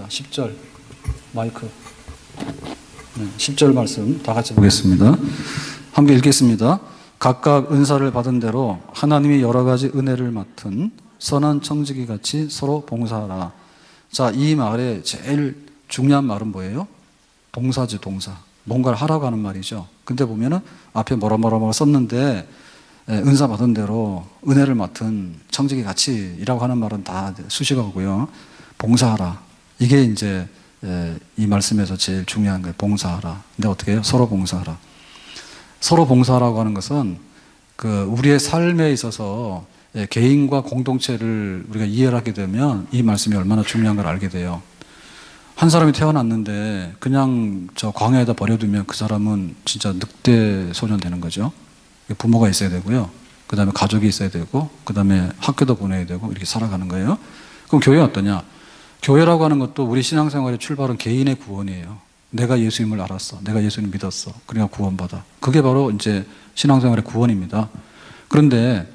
10절 마이크. 10절 말씀 다 같이 보겠습니다. 함께 읽겠습니다. 각각 은사를 받은 대로 하나님이 여러 가지 은혜를 맡은 선한 청지기 같이 서로 봉사하라. 자, 이 말의 제일 중요한 말은 뭐예요? 동사지, 동사. 뭔가를 하라고 하는 말이죠. 근데 보면은 앞에 뭐라 썼는데 은사 받은 대로 은혜를 맡은 청지기 같이라고 하는 말은 다 수식어고요. 봉사하라. 이게 이제 이 말씀에서 제일 중요한 거예요. 봉사하라. 근데 어떻게 해요? 서로 봉사하라. 서로 봉사하라고 하는 것은 우리의 삶에 있어서 개인과 공동체를 우리가 이해를 하게 되면 이 말씀이 얼마나 중요한 걸 알게 돼요. 한 사람이 태어났는데 그냥 저 광야에다 버려두면 그 사람은 진짜 늑대 소년 되는 거죠. 부모가 있어야 되고요. 그 다음에 가족이 있어야 되고, 그 다음에 학교도 보내야 되고, 이렇게 살아가는 거예요. 그럼 교회는 어떠냐? 교회라고 하는 것도 우리 신앙생활의 출발은 개인의 구원이에요. 내가 예수님을 알았어. 내가 예수님 믿었어. 그러니까 구원받아. 그게 바로 이제 신앙생활의 구원입니다. 그런데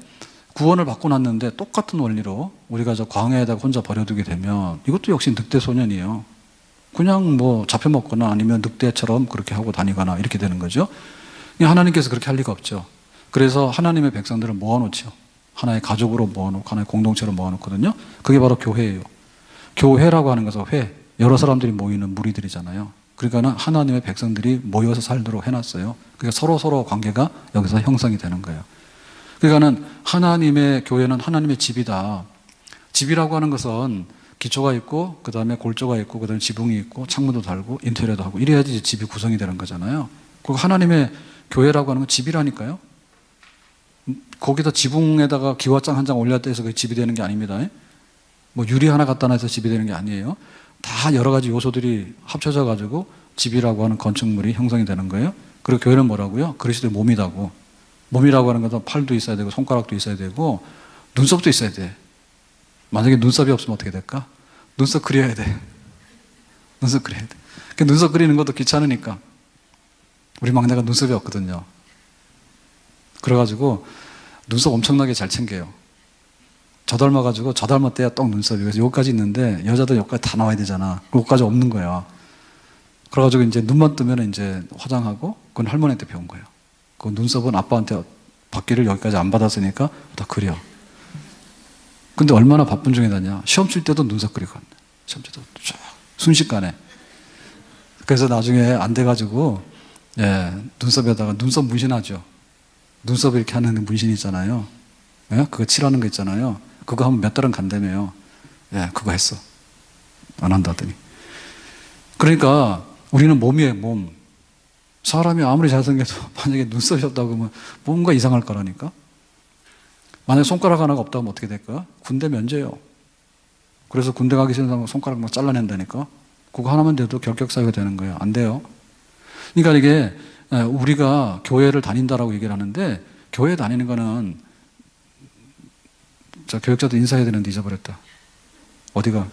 구원을 받고 났는데 똑같은 원리로 우리가 저 광야에다가 혼자 버려두게 되면 이것도 역시 늑대 소년이에요. 그냥 뭐 잡혀먹거나 아니면 늑대처럼 그렇게 하고 다니거나 이렇게 되는 거죠. 하나님께서 그렇게 할 리가 없죠. 그래서 하나님의 백성들을 모아놓죠. 하나의 가족으로 모아놓고 하나의 공동체로 모아놓거든요. 그게 바로 교회예요. 교회라고 하는 것은 회, 여러 사람들이 모이는 무리들이잖아요. 그러니까 하나님의 백성들이 모여서 살도록 해놨어요. 그러니까 서로 관계가 여기서 형성이 되는 거예요. 그러니까는 하나님의 교회는 하나님의 집이다. 집이라고 하는 것은 기초가 있고, 그 다음에 골조가 있고, 그 다음에 지붕이 있고, 창문도 달고, 인테리어도 하고, 이래야지 집이 구성이 되는 거잖아요. 그리고 하나님의 교회라고 하는 건 집이라니까요. 거기다 지붕에다가 기와장 한 장 올렸다 해서 그게 집이 되는 게 아닙니다. 뭐 유리 하나 갖다 놔서 집이 되는 게 아니에요. 다 여러 가지 요소들이 합쳐져 가지고 집이라고 하는 건축물이 형성이 되는 거예요. 그리고 교회는 뭐라고요? 그리스도의 몸이라고. 몸이라고 하는 것은 팔도 있어야 되고 손가락도 있어야 되고 눈썹도 있어야 돼. 만약에 눈썹이 없으면 어떻게 될까? 눈썹 그려야 돼. 눈썹 그려야 돼. 그 눈썹 그리는 것도 귀찮으니까. 우리 막내가 눈썹이 없거든요. 그래가지고 눈썹 엄청나게 잘 챙겨요. 저 닮아가지고 저 닮았대야 떡 눈썹이. 그래서 여기까지 있는데 여자도 여기까지 다 나와야 되잖아. 여기까지 없는 거야. 그래가지고 이제 눈만 뜨면 이제 화장하고 그건 할머니한테 배운 거예요. 그 눈썹은 아빠한테 받기를 여기까지 안 받았으니까 다 그려. 근데 얼마나 바쁜 중에 다냐. 시험 칠 때도 눈썹 그리고 시험 칠 때도 쫙 순식간에. 그래서 나중에 안 돼가지고 눈썹에다가 눈썹 문신하죠. 눈썹 이렇게 하는 문신 있잖아요. 그거 칠하는 거 있잖아요. 그거 하면 몇 달은 간다며요. 그거 했어. 안 한다더니. 그러니까 우리는 몸이에요, 몸. 사람이 아무리 잘생겨도 만약에 눈썹이 없다고 하면 뭔가 이상할 거라니까. 만약에 손가락 하나가 없다고 하면 어떻게 될까? 군대 면제요. 그래서 군대 가기 싫은 사람은 손가락 막 잘라낸다니까. 그거 하나만 돼도 결격사유가 되는 거예요. 안 돼요. 그러니까 이게 우리가 교회를 다닌다라고 얘기를 하는데 교회 다니는 거는 자, 교역자도 인사해야 되는데 잊어버렸다. 어디가?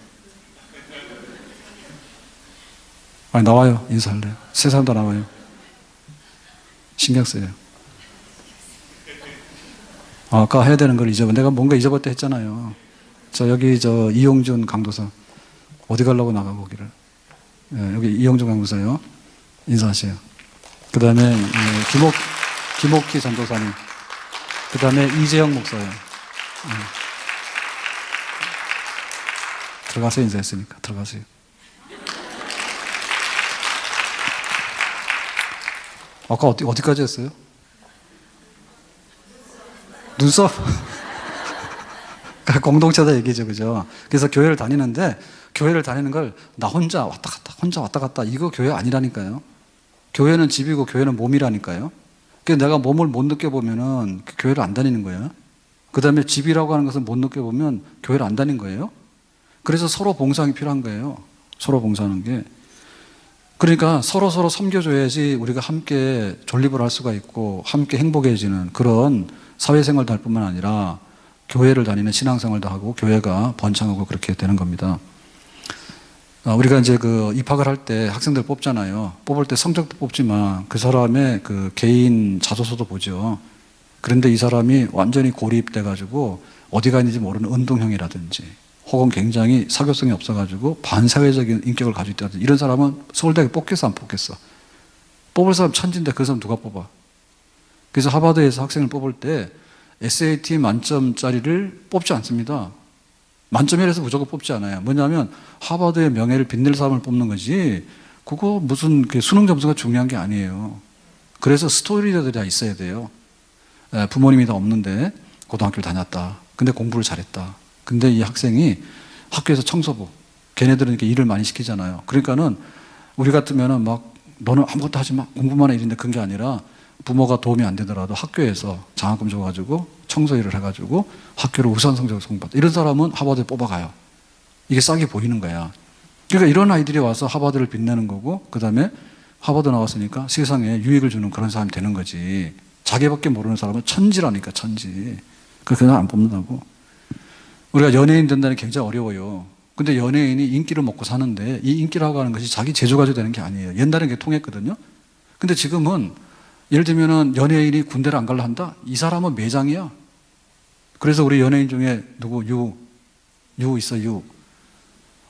아니, 나와요. 인사할래요. 세 사람 다 나와요. 신경 써요. 아까 해야 되는 걸 잊어버. 내가 뭔가 잊어버렸다 했잖아요. 여기 이용준 강도사. 어디 가려고 나가고 거기를. 여기 이용준 강도사요. 인사하세요. 그 다음에 김옥희 전도사님. 그 다음에 이재영 목사요. 들어가세요. 인사했으니까 들어가세요. 아까 어디까지 했어요? 눈썹? 공동체다 얘기죠, 그죠? 그래서 교회를 다니는데 교회를 다니는 걸 나 혼자 왔다 갔다 이거 교회 아니라니까요. 교회는 집이고 교회는 몸이라니까요. 그래서 내가 몸을 못 느껴보면은 교회를 안 다니는 거예요. 그 다음에 집이라고 하는 것을 못 느껴보면 교회를 안 다닌 거예요. 그래서 서로 봉사하기 필요한 거예요. 서로 봉사하는 게. 그러니까 서로 섬겨줘야지 우리가 함께 존립을 할 수가 있고 함께 행복해지는 그런 사회생활도 할 뿐만 아니라 교회를 다니는 신앙생활도 하고 교회가 번창하고 그렇게 되는 겁니다. 우리가 이제 입학을 할 때 학생들 뽑잖아요. 뽑을 때 성적도 뽑지만 그 사람의 개인 자소서도 보죠. 그런데 이 사람이 완전히 고립돼가지고 어디가 있는지 모르는 운동형이라든지 혹은 굉장히 사교성이 없어가지고 반사회적인 인격을 가지고 있다. 이런 사람은 서울대학에 뽑겠어, 안 뽑겠어? 뽑을 사람 천진데 그 사람 누가 뽑아? 그래서 하버드에서 학생을 뽑을 때 SAT 만점짜리를 뽑지 않습니다. 만점이라서 무조건 뽑지 않아요. 뭐냐면 하버드의 명예를 빛낼 사람을 뽑는 거지 그거 무슨 수능 점수가 중요한 게 아니에요. 그래서 스토리들이 다 있어야 돼요. 부모님이 다 없는데 고등학교를 다녔다. 근데 공부를 잘했다. 근데 이 학생이 학교에서 청소부, 걔네들은 이렇게 일을 많이 시키잖아요. 그러니까는 우리 같으면은 막 너는 아무것도 하지 마. 공부만 해. 이런데 그런 게 아니라 부모가 도움이 안 되더라도 학교에서 장학금 줘가지고 청소 일을 해가지고 학교를 우수한 성적을 송받다. 이런 사람은 하버드에 뽑아가요. 이게 싹이 보이는 거야. 그러니까 이런 아이들이 와서 하버드를 빛내는 거고, 그 다음에 하버드 나왔으니까 세상에 유익을 주는 그런 사람이 되는 거지. 자기밖에 모르는 사람은 천지라니까, 천지. 그래서 안 뽑는다고. 우리가 연예인 된다는 게 굉장히 어려워요. 근데 연예인이 인기를 먹고 사는데 이 인기라고 하는 것이 자기 재주가지고 되는 게 아니에요. 옛날엔 그게 통했거든요. 근데 지금은 예를 들면은 연예인이 군대를 안 갈라 한다? 이 사람은 매장이야. 그래서 우리 연예인 중에 누구, 유 있어, 유.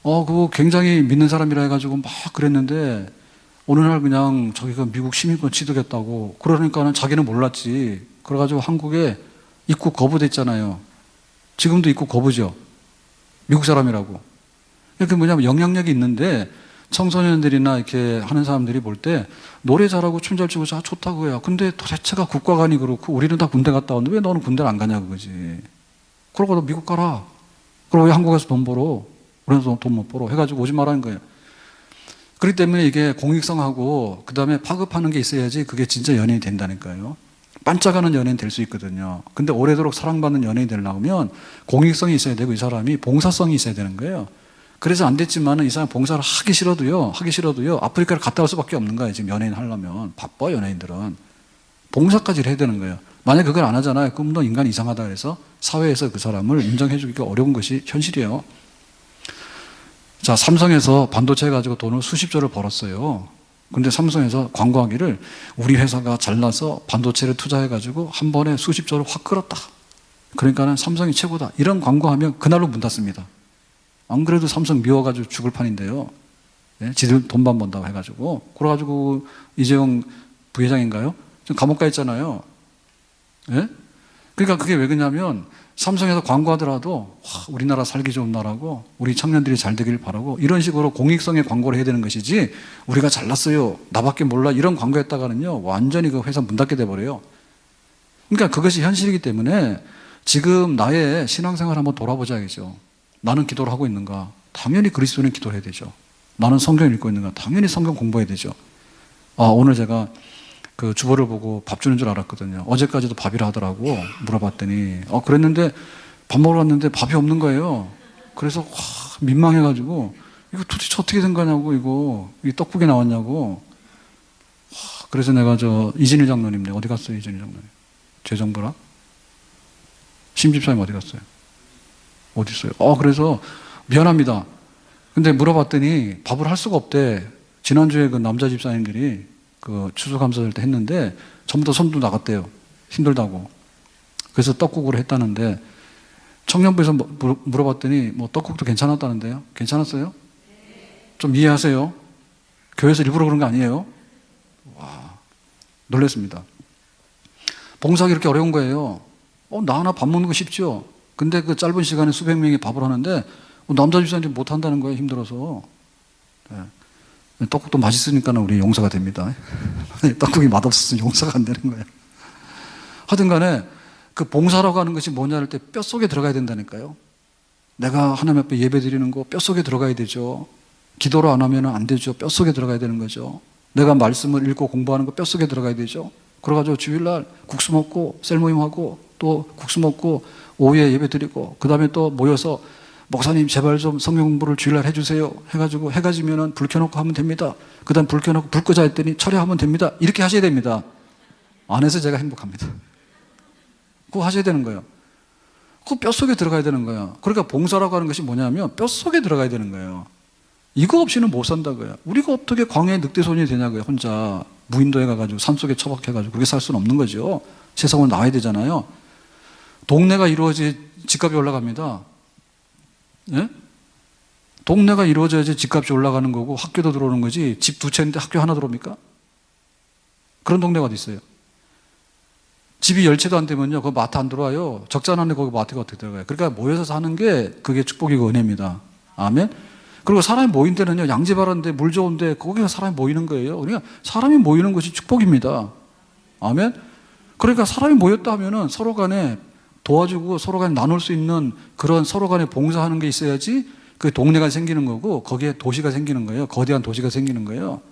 그거 굉장히 믿는 사람이라 해가지고 막 그랬는데 어느 날 그냥 자기가 미국 시민권 취득했다고 그러니까는 자기는 몰랐지. 그래가지고 한국에 입국 거부됐잖아요. 지금도 입국 거부죠. 미국 사람이라고. 그게 뭐냐면 영향력이 있는데 청소년들이나 이렇게 하는 사람들이 볼 때 노래 잘하고 춤 잘 추고 좋다고 해요. 근데 도대체가 국가관이 그렇고 우리는 다 군대 갔다 왔는데 왜 너는 군대를 안 가냐 그거지. 그러고 너 미국 가라. 그러고 왜 한국에서 돈 벌어? 우리는 돈 못 벌어. 해가지고 오지 말라는 거예요. 그렇기 때문에 이게 공익성하고 그 다음에 파급하는 게 있어야지 그게 진짜 연예인이 된다니까요. 반짝하는 연예인 될 수 있거든요. 근데 오래도록 사랑받는 연예인이 되려면 공익성이 있어야 되고 이 사람이 봉사성이 있어야 되는 거예요. 그래서 안 됐지만은 이 사람 봉사를 하기 싫어도요, 아프리카를 갔다 올 수밖에 없는 거예요. 지금 연예인 하려면. 바빠, 연예인들은. 봉사까지 해야 되는 거예요. 만약 그걸 안 하잖아요. 그럼 너 인간이 이상하다 그래서 사회에서 그 사람을 인정해주기가 어려운 것이 현실이에요. 자, 삼성에서 반도체 가지고 돈을 수십조를 벌었어요. 근데 삼성에서 광고하기를 우리 회사가 잘나서 반도체를 투자해가지고 한 번에 수십조를 확 끌었다. 그러니까는 삼성이 최고다. 이런 광고하면 그날로 문 닫습니다. 안 그래도 삼성 미워가지고 죽을 판인데요. 네? 지들 돈만 번다고 해가지고. 그래가지고 이재용 부회장인가요? 지금 감옥 가 있잖아요. 네? 그러니까 그게 왜 그러냐면 삼성에서 광고하더라도 우리나라 살기 좋은 나라고 우리 청년들이 잘 되길 바라고 이런 식으로 공익성의 광고를 해야 되는 것이지 우리가 잘났어요. 나밖에 몰라. 이런 광고했다가는요. 완전히 그 회사 문 닫게 돼버려요. 그러니까 그것이 현실이기 때문에 지금 나의 신앙생활 한번 돌아보자겠죠. 나는 기도를 하고 있는가? 당연히 그리스도는 기도를 해야 되죠. 나는 성경을 읽고 있는가? 당연히 성경 공부해야 되죠. 오늘 제가 그 주보를 보고 밥 주는 줄 알았거든요. 어제까지도 밥이라 하더라고. 물어봤더니. 그랬는데 밥 먹으러 갔는데 밥이 없는 거예요. 그래서 민망해가지고 이거 도대체 어떻게 된 거냐고 이거 떡국이 나왔냐고. 그래서 내가 이진일 장로님 어디 갔어요? 이진일 장로님. 재정부라? 심집사님 어디 갔어요? 어디 있어요? 그래서 미안합니다. 근데 물어봤더니 밥을 할 수가 없대. 지난주에 그 남자 집사님들이 그 추수감사절 때 했는데 전부 다 손도 나갔대요. 힘들다고. 그래서 떡국으로 했다는데 청년부에서 물어봤더니 뭐 떡국도 괜찮았다는데요. 괜찮았어요? 좀 이해하세요. 교회에서 일부러 그런 거 아니에요. 와, 놀랐습니다. 봉사하기 이렇게 어려운 거예요. 나 하나 밥 먹는 거 쉽죠. 근데 그 짧은 시간에 수백 명이 밥을 하는데 남자 집사님들이 못 한다는 거예요. 힘들어서. 네. 떡국도 맛있으니까 우리 용서가 됩니다. 떡국이 맛없었으면 용서가 안 되는 거예요. 하여튼 간에 그 봉사라고 하는 것이 뭐냐 할 때 뼛속에 들어가야 된다니까요. 내가 하나님 앞에 예배 드리는 거 뼛속에 들어가야 되죠. 기도를 안 하면 안 되죠. 뼛속에 들어가야 되는 거죠. 내가 말씀을 읽고 공부하는 거 뼛속에 들어가야 되죠. 그래가지고 주일날 국수 먹고 셀모임하고 또 국수 먹고 오후에 예배 드리고 그 다음에 또 모여서 목사님 제발 좀 성경 공부를 주일날 해주세요 해가지고 해가 지면은 불 켜놓고 하면 됩니다. 그 다음 불 켜놓고 불 끄자 했더니 철회하면 됩니다. 이렇게 하셔야 됩니다. 안 해서 제가 행복합니다. 그거 하셔야 되는 거예요. 그거 뼛속에 들어가야 되는 거예요. 그러니까 봉사라고 하는 것이 뭐냐면 뼛속에 들어가야 되는 거예요. 이거 없이는 못 산다고요. 우리가 어떻게 광야의 늑대소년이 되냐고요. 혼자 무인도에 가가지고 산속에 처박혀가지고 그렇게 살 수는 없는 거죠. 세상으로 나와야 되잖아요. 동네가 이루어지 집값이 올라갑니다. 예? 동네가 이루어져야지 집값이 올라가는 거고 학교도 들어오는 거지. 집 두 채인데 학교 하나 들어옵니까? 그런 동네가 어디 있어요? 집이 10채도 안 되면요, 그 마트 안 들어와요. 적자나는데 거기 마트가 어떻게 들어가요? 그러니까 모여서 사는 게 그게 축복이고 은혜입니다. 아멘. 그리고 사람이 모인 데는요, 양지바른데 물 좋은데 거기가 사람이 모이는 거예요. 그러니까 사람이 모이는 것이 축복입니다. 아멘. 그러니까 사람이 모였다 하면은 서로 간에 도와주고 서로 간에 나눌 수 있는 그런 서로 간에 봉사하는 게 있어야지 그 동네가 생기는 거고 거기에 도시가 생기는 거예요. 거대한 도시가 생기는 거예요.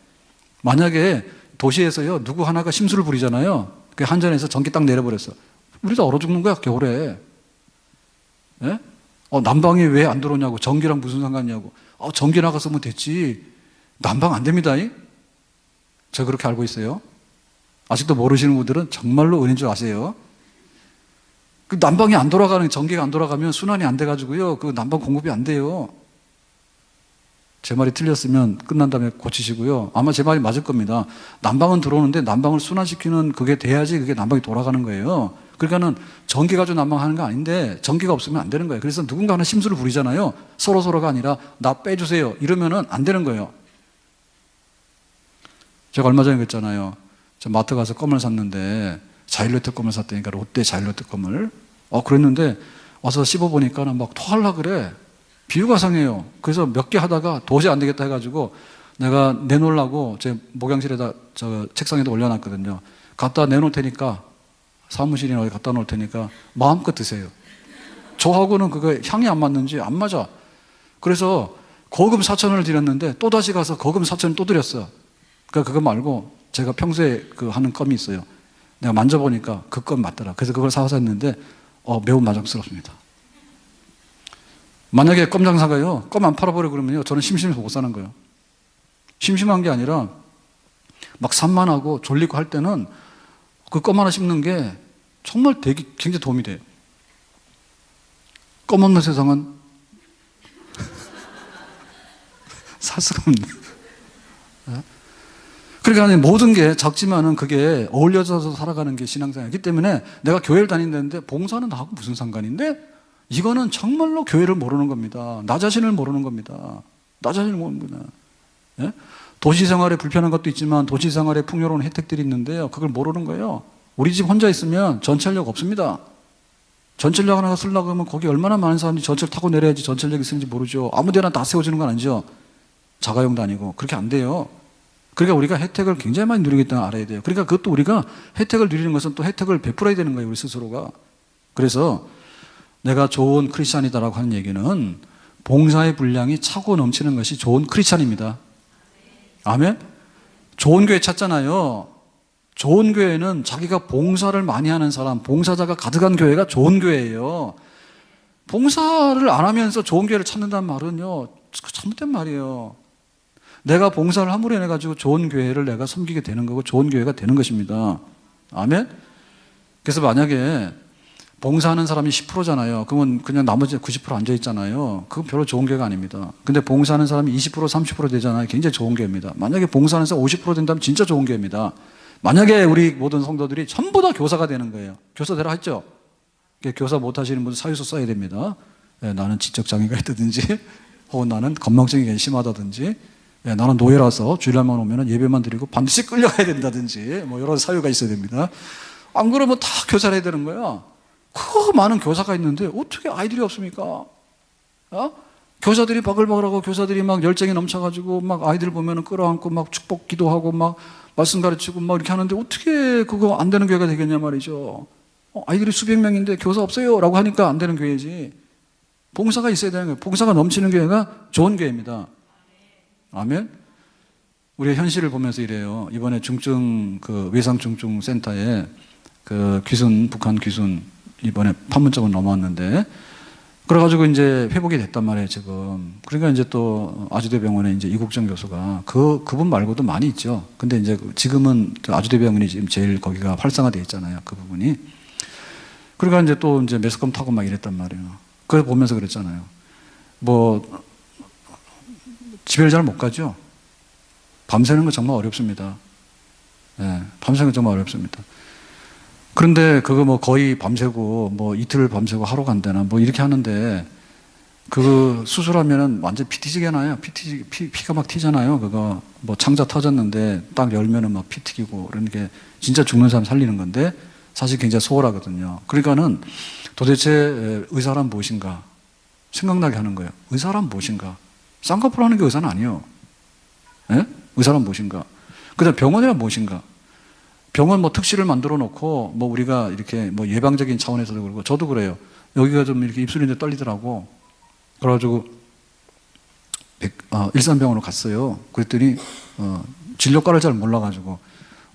만약에 도시에서요, 누구 하나가 심술을 부리잖아요. 그 한전에서 전기 딱 내려버렸어. 우리 다 얼어 죽는 거야, 겨울에. 예? 난방이 왜 안 들어오냐고. 전기랑 무슨 상관이냐고. 전기 나갔으면 됐지. 난방 안 됩니다. 제가 그렇게 알고 있어요. 아직도 모르시는 분들은 정말로 은혜인 줄 아세요. 그 난방이 안 돌아가는, 전기가 안 돌아가면 순환이 안 돼가지고요. 그 난방 공급이 안 돼요. 제 말이 틀렸으면 끝난 다음에 고치시고요. 아마 제 말이 맞을 겁니다. 난방은 들어오는데 난방을 순환시키는 그게 돼야지 그게 난방이 돌아가는 거예요. 그러니까는 전기 가지고 난방하는 거 아닌데 전기가 없으면 안 되는 거예요. 그래서 누군가 하나 심술을 부리잖아요. 서로가 아니라 나 빼주세요. 이러면은 안 되는 거예요. 제가 얼마 전에 그랬잖아요. 저 마트 가서 껌을 샀는데 자일로트 껌을 샀다니까, 롯데 자일로트 껌을. 그랬는데 와서 씹어보니까 막 토하려고 그래. 비유가 상해요. 그래서 몇 개 하다가 도저히 안 되겠다 해가지고 내가 내놓으려고 제 목양실에다 저 책상에다 올려놨거든요. 갖다 내놓을 테니까, 사무실이나 어디 갖다 놓을 테니까 마음껏 드세요. 저하고는 그거 향이 안 맞는지 안 맞아. 그래서 거금 4,000원을 드렸는데 또다시 가서 거금 4,000원 또 드렸어. 그러니까 그거 말고 제가 평소에 그 하는 껌이 있어요. 내가 만져보니까 그 껌 맞더라. 그래서 그걸 사와서 했는데 매우 만족스럽습니다. 만약에 껌 장사가요, 껌 안 팔아버려 그러면요, 저는 심심해서 못 사는 거예요. 심심한 게 아니라 막 산만하고 졸리고 할 때는 그 껌 하나 씹는 게 정말 되게 굉장히 도움이 돼요. 껌 없는 세상은 살 수가 없네. 그러니까 모든 게 작지만은 그게 어울려져서 살아가는 게 신앙생활이기 때문에 내가 교회를 다닌다는데 봉사는 나하고 무슨 상관인데? 이거는 정말로 교회를 모르는 겁니다. 나 자신을 모르는 겁니다. 나 자신을 모르는 겁니다. 예? 도시 생활에 불편한 것도 있지만 도시 생활에 풍요로운 혜택들이 있는데요, 그걸 모르는 거예요. 우리 집 혼자 있으면 전철역 없습니다. 전철역 하나 쓰려고 하면 거기 얼마나 많은 사람들이 전철 타고 내려야지 전철역이 있는지 모르죠. 아무 데나 다 세워지는 건 아니죠. 자가용도 아니고. 그렇게 안 돼요. 그러니까 우리가 혜택을 굉장히 많이 누리고 있다는 걸 알아야 돼요. 그러니까 그것도 우리가 혜택을 누리는 것은 또 혜택을 베풀어야 되는 거예요, 우리 스스로가. 그래서 내가 좋은 크리스찬이다라고 하는 얘기는 봉사의 분량이 차고 넘치는 것이 좋은 크리스찬입니다. 아멘? 좋은 교회 찾잖아요. 좋은 교회는 자기가 봉사를 많이 하는 사람, 봉사자가 가득한 교회가 좋은 교회예요. 봉사를 안 하면서 좋은 교회를 찾는다는 말은요, 잘못된 말이에요. 내가 봉사를 함으로 인해 가지고 좋은 교회를 내가 섬기게 되는 거고 좋은 교회가 되는 것입니다. 아멘? 그래서 만약에 봉사하는 사람이 10%잖아요. 그러면 그냥 나머지 90% 앉아있잖아요. 그건 별로 좋은 교회가 아닙니다. 근데 봉사하는 사람이 20%, 30% 되잖아요. 굉장히 좋은 교회입니다. 만약에 봉사하는 사람 50% 된다면 진짜 좋은 교회입니다. 만약에 우리 모든 성도들이 전부 다 교사가 되는 거예요. 교사 되라 했죠? 교사 못 하시는 분은 사유서 써야 됩니다. 나는 지적장애가 있다든지, 혹은 나는 건망증이 심하다든지, 나는 노예라서 주일날만 오면 예배만 드리고 반드시 끌려가야 된다든지, 뭐 여러 사유가 있어야 됩니다. 안 그러면 다 교사를 해야 되는 거야. 그 많은 교사가 있는데 어떻게 아이들이 없습니까? 교사들이 바글바글하고 교사들이 막 열정이 넘쳐가지고 막 아이들 보면은 끌어안고 막 축복 기도하고 막 말씀 가르치고 막 이렇게 하는데 어떻게 그거 안 되는 교회가 되겠냐 말이죠. 아이들이 수백 명인데 교사 없어요 라고 하니까 안 되는 교회지. 봉사가 있어야 되는 거예요. 봉사가 넘치는 교회가 좋은 교회입니다. 아멘. 우리의 현실을 보면서 이래요. 이번에 외상중증센터에 북한 귀순 이번에 판문점을 넘어왔는데, 그래가지고 이제 회복이 됐단 말이에요, 지금. 그러니까 이제 또 아주대병원에 이제 이국정 교수가 그분 말고도 많이 있죠. 근데 이제 지금은 아주대병원이 지금 제일 거기가 활성화되어 있잖아요, 그 부분이. 그러니까 이제 또 이제 매스컴 타고 막 이랬단 말이에요. 그걸 보면서 그랬잖아요. 집에를 잘 못 가죠. 밤새는 거 정말 어렵습니다. 밤새는 거 정말 어렵습니다. 그런데 그거 거의 밤새고 이틀 밤새고 하루 간다나 이렇게 하는데 그 수술하면은 완전 피 튀지게 나요. 피가 막 튀잖아요. 그거 뭐 창자 터졌는데 딱 열면은 막 피 튀기고 그런 게 진짜 죽는 사람 살리는 건데 사실 굉장히 소홀하거든요. 그러니까는 도대체 의사란 무엇인가 생각나게 하는 거예요. 의사란 무엇인가? 쌍꺼풀 하는 게 의사는 아니에요. 예? 의사란 무엇인가? 그다음 병원이란 무엇인가? 병원 뭐 특실을 만들어 놓고 뭐 우리가 이렇게 뭐 예방적인 차원에서도 그러고 저도 그래요. 여기가 좀 이렇게 입술인데 떨리더라고. 그래가지고 일산병원으로 갔어요. 그랬더니 진료과를 잘 몰라가지고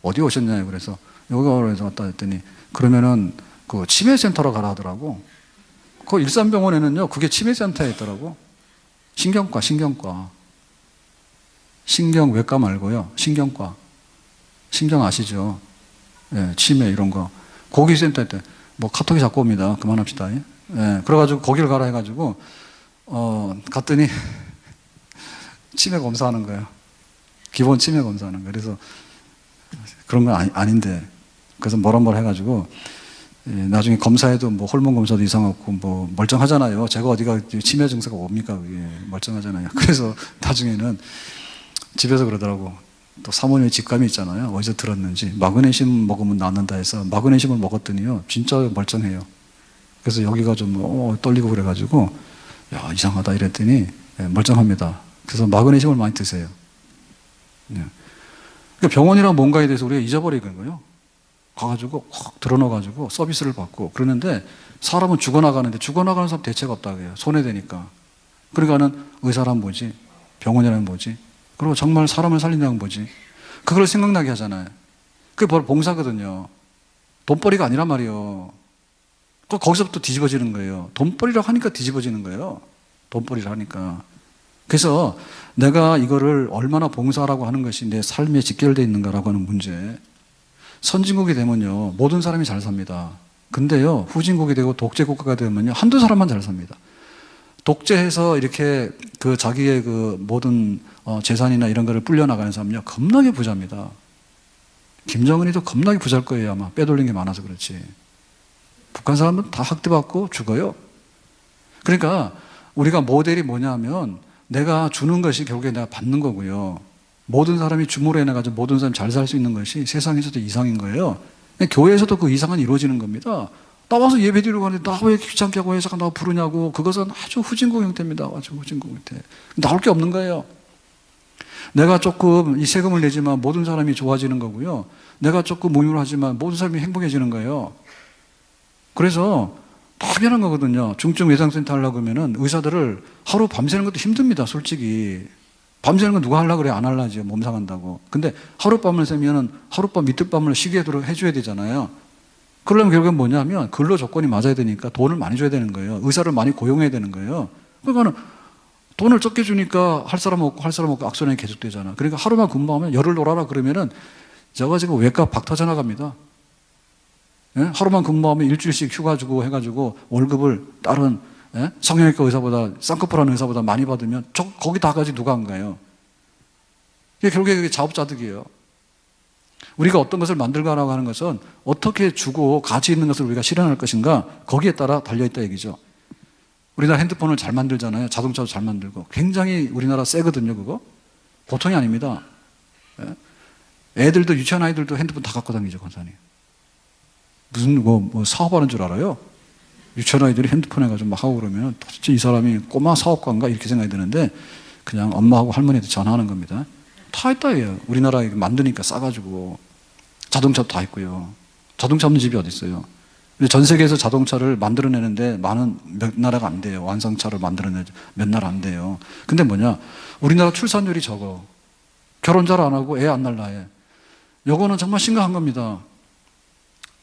어디 오셨냐고 그래서 여기서 왔다 했더니 그러면은 그 치매센터로 가라 하더라고. 그 일산병원에는요 그게 치매센터에 있더라고. 신경과 신경외과 말고요 신경과 신경 아시죠? 예, 치매 이런 거 거기 센터에 있대. 뭐 카톡이 자꾸 옵니다. 그만합시다. 예, 그래가지고 거기를 가라 해가지고 갔더니 치매 검사하는 거예요. 기본 치매 검사하는 거예요. 그래서 그런 건 아닌데 그래서 뭐라 해가지고 나중에 검사해도 뭐 호르몬 검사도 이상 없고 뭐 멀쩡하잖아요. 제가 어디가 치매 증세가 뭡니까 그게 멀쩡하잖아요. 그래서 나중에는 집에서 그러더라고. 또 사모님의 직감이 있잖아요. 어디서 들었는지 마그네슘 먹으면 낫는다 해서 마그네슘을 먹었더니요 진짜 멀쩡해요. 그래서 여기가 좀 떨리고 그래가지고 야 이상하다 이랬더니 멀쩡합니다. 그래서 마그네슘을 많이 드세요. 네. 그러니까 병원이란 뭔가에 대해서 우리가 잊어버리는 거예요. 가가지고 확 들어넣어가지고 서비스를 받고 그러는데 사람은 죽어나가는데 죽어나가는 사람 대체가 없다고 해요. 손해되니까. 그러니까는 의사란 뭐지? 병원이란 뭐지? 그리고 정말 사람을 살린다는 뭐지? 그걸 생각나게 하잖아요. 그게 바로 봉사거든요. 돈벌이가 아니란 말이에요. 거기서부터 뒤집어지는 거예요. 돈벌이라고 하니까 뒤집어지는 거예요. 돈벌이를 하니까. 그래서 내가 이거를 얼마나 봉사라고 하는 것이 내 삶에 직결되어 있는가라고 하는 문제. 선진국이 되면요 모든 사람이 잘 삽니다. 근데요 후진국이 되고 독재국가가 되면요 한두 사람만 잘 삽니다. 독재해서 이렇게 그 자기의 그 모든 재산이나 이런 거를 불려나가는 사람은요 겁나게 부자입니다. 김정은이도 겁나게 부자일 거예요. 아마 빼돌린 게 많아서 그렇지. 북한 사람은 다 학대받고 죽어요. 그러니까 우리가 모델이 뭐냐 하면 내가 주는 것이 결국에 내가 받는 거고요. 모든 사람이 줌으로 인해가지고 모든 사람이 잘 살 수 있는 것이 세상에서도 이상인 거예요. 교회에서도 그 이상은 이루어지는 겁니다. 나와서 예배 드리러 가는데 나 왜 귀찮게 하고 회사가 나 부르냐고. 그것은 아주 후진국 형태입니다. 아주 후진국 형태. 나올 게 없는 거예요. 내가 조금 이 세금을 내지만 모든 사람이 좋아지는 거고요. 내가 조금 무휴를 하지만 모든 사람이 행복해지는 거예요. 그래서 당연한 거거든요. 중증 외상센터 하려고 하면은 의사들을 하루 밤새는 것도 힘듭니다. 솔직히. 밤새는 건 누가 하려고 그래? 안 하려죠. 몸 상한다고. 근데 하룻밤을 새면은 하룻밤 이틀밤을 쉬게 해줘야 되잖아요. 그러려면 결국엔 뭐냐면 근로 조건이 맞아야 되니까 돈을 많이 줘야 되는 거예요. 의사를 많이 고용해야 되는 거예요. 그러니까는 돈을 적게 주니까 할 사람 없고 할 사람 없고 악순환이 계속되잖아. 그러니까 하루만 근무하면 열흘 놀아라 그러면은 저거 지금 외과 박 터져 나갑니다. 예? 하루만 근무하면 일주일씩 휴가 주고 해가지고 월급을 다른 성형외과 의사보다 쌍꺼풀 하는 의사보다 많이 받으면 거기 다까지 누가 한 거예요? 결국에 그게 자업자득이에요. 우리가 어떤 것을 만들거라고 하는 것은 어떻게 주고 가치 있는 것을 우리가 실현할 것인가 거기에 따라 달려있다 얘기죠. 우리나라 핸드폰을 잘 만들잖아요. 자동차도 잘 만들고 굉장히 우리나라 세거든요. 그거 보통이 아닙니다. 애들도 유치원 아이들도 핸드폰 다 갖고 다니죠. 권사님 무슨 뭐 사업하는 줄 알아요? 유치원 아이들이 핸드폰 해가지고 막 하고 그러면 도대체 이 사람이 꼬마 사업가인가 이렇게 생각이 드는데 그냥 엄마하고 할머니한테 전화하는 겁니다. 다 있다예요. 우리나라에 만드니까 싸가지고 자동차도 다 있고요. 자동차 없는 집이 어디 있어요? 근데 전 세계에서 자동차를 만들어내는데 몇 나라가 안 돼요. 완성차를 만들어내 몇 나라 안 돼요. 근데 뭐냐? 우리나라 출산율이 적어. 결혼 잘 안 하고 애 안 낳나 해. 요거는 정말 심각한 겁니다.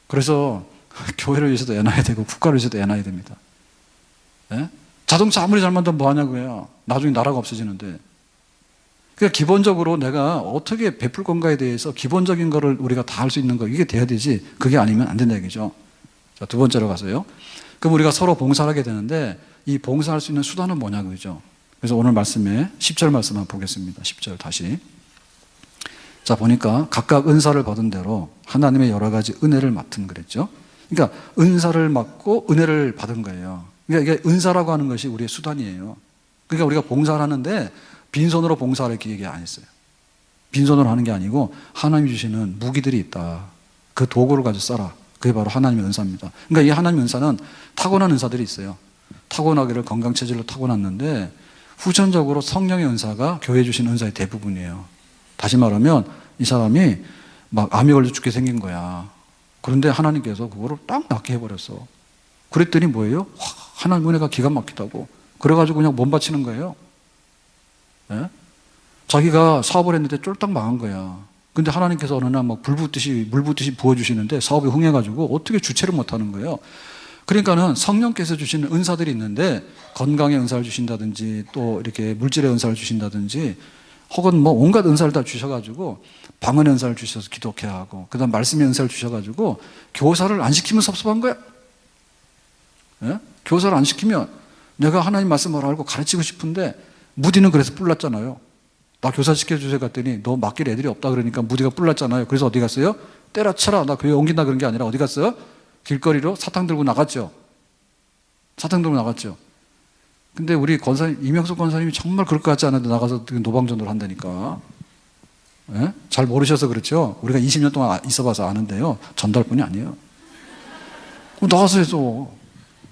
그래서 교회를 위해서도 애 낳아야 되고 국가를 위해서도 애 낳아야 됩니다. 예? 자동차 아무리 잘 만들면 뭐 하냐고요. 나중에 나라가 없어지는데. 그러니까 기본적으로 내가 어떻게 베풀 건가에 대해서 기본적인 거를 우리가 다 할 수 있는 거 이게 돼야 되지. 그게 아니면 안 된다 얘기죠. 자, 두 번째로 가서요. 그럼 우리가 서로 봉사를 하게 되는데 이 봉사할 수 있는 수단은 뭐냐고 그죠. 그래서 오늘 말씀에 10절 말씀 한번 보겠습니다. 10절 다시. 자, 보니까 각각 은사를 받은 대로 하나님의 여러 가지 은혜를 맡은 그랬죠. 그러니까 은사를 맡고 은혜를 받은 거예요. 그러니까 이게 은사라고 하는 것이 우리의 수단이에요. 그러니까 우리가 봉사를 하는데 빈손으로 봉사를 이렇게 얘기 안 했어요. 빈손으로 하는 게 아니고 하나님이 주시는 무기들이 있다. 그 도구를 가지고 써라. 그게 바로 하나님의 은사입니다. 그러니까 이 하나님의 은사는 타고난 은사들이 있어요. 타고나기를 건강체질로 타고났는데 후천적으로 성령의 은사가 교회에 주신 은사의 대부분이에요. 다시 말하면 이 사람이 막 암이 걸려 죽게 생긴 거야. 그런데 하나님께서 그거를 딱 낫게 해버렸어. 그랬더니 뭐예요? 하나님 은혜가 기가 막히다고. 그래가지고 그냥 몸 바치는 거예요. 예? 자기가 사업을 했는데 쫄딱 망한 거야. 근데 하나님께서 어느 날 막 물 붓듯이 부어주시는데 사업이 흥해가지고 어떻게 주체를 못하는 거예요. 그러니까는 성령께서 주시는 은사들이 있는데 건강의 은사를 주신다든지 또 이렇게 물질의 은사를 주신다든지 혹은 뭐 온갖 은사를 다 주셔가지고 방언의 은사를 주셔서 기독해 하고 그 다음 말씀의 은사를 주셔가지고 교사를 안 시키면 섭섭한 거야. 예? 교사를 안 시키면 내가 하나님 말씀을 알고 가르치고 싶은데 무디는 그래서 뿔났잖아요. 나 교사 시켜주세요 갔더니 너 맡길 애들이 없다 그러니까 무디가 뿔났잖아요. 그래서 어디 갔어요? 때려쳐라. 나 교회 옮긴다 그런 게 아니라 어디 갔어요? 길거리로 사탕 들고 나갔죠. 사탕 들고 나갔죠. 근데 우리 권사님, 이명숙 권사님이 정말 그럴 것 같지 않은데 나가서 노방전도를 한다니까. 예? 잘 모르셔서 그렇죠. 우리가 20년 동안 있어봐서 아는데요. 전달뿐이 아니에요. 나가서 해서.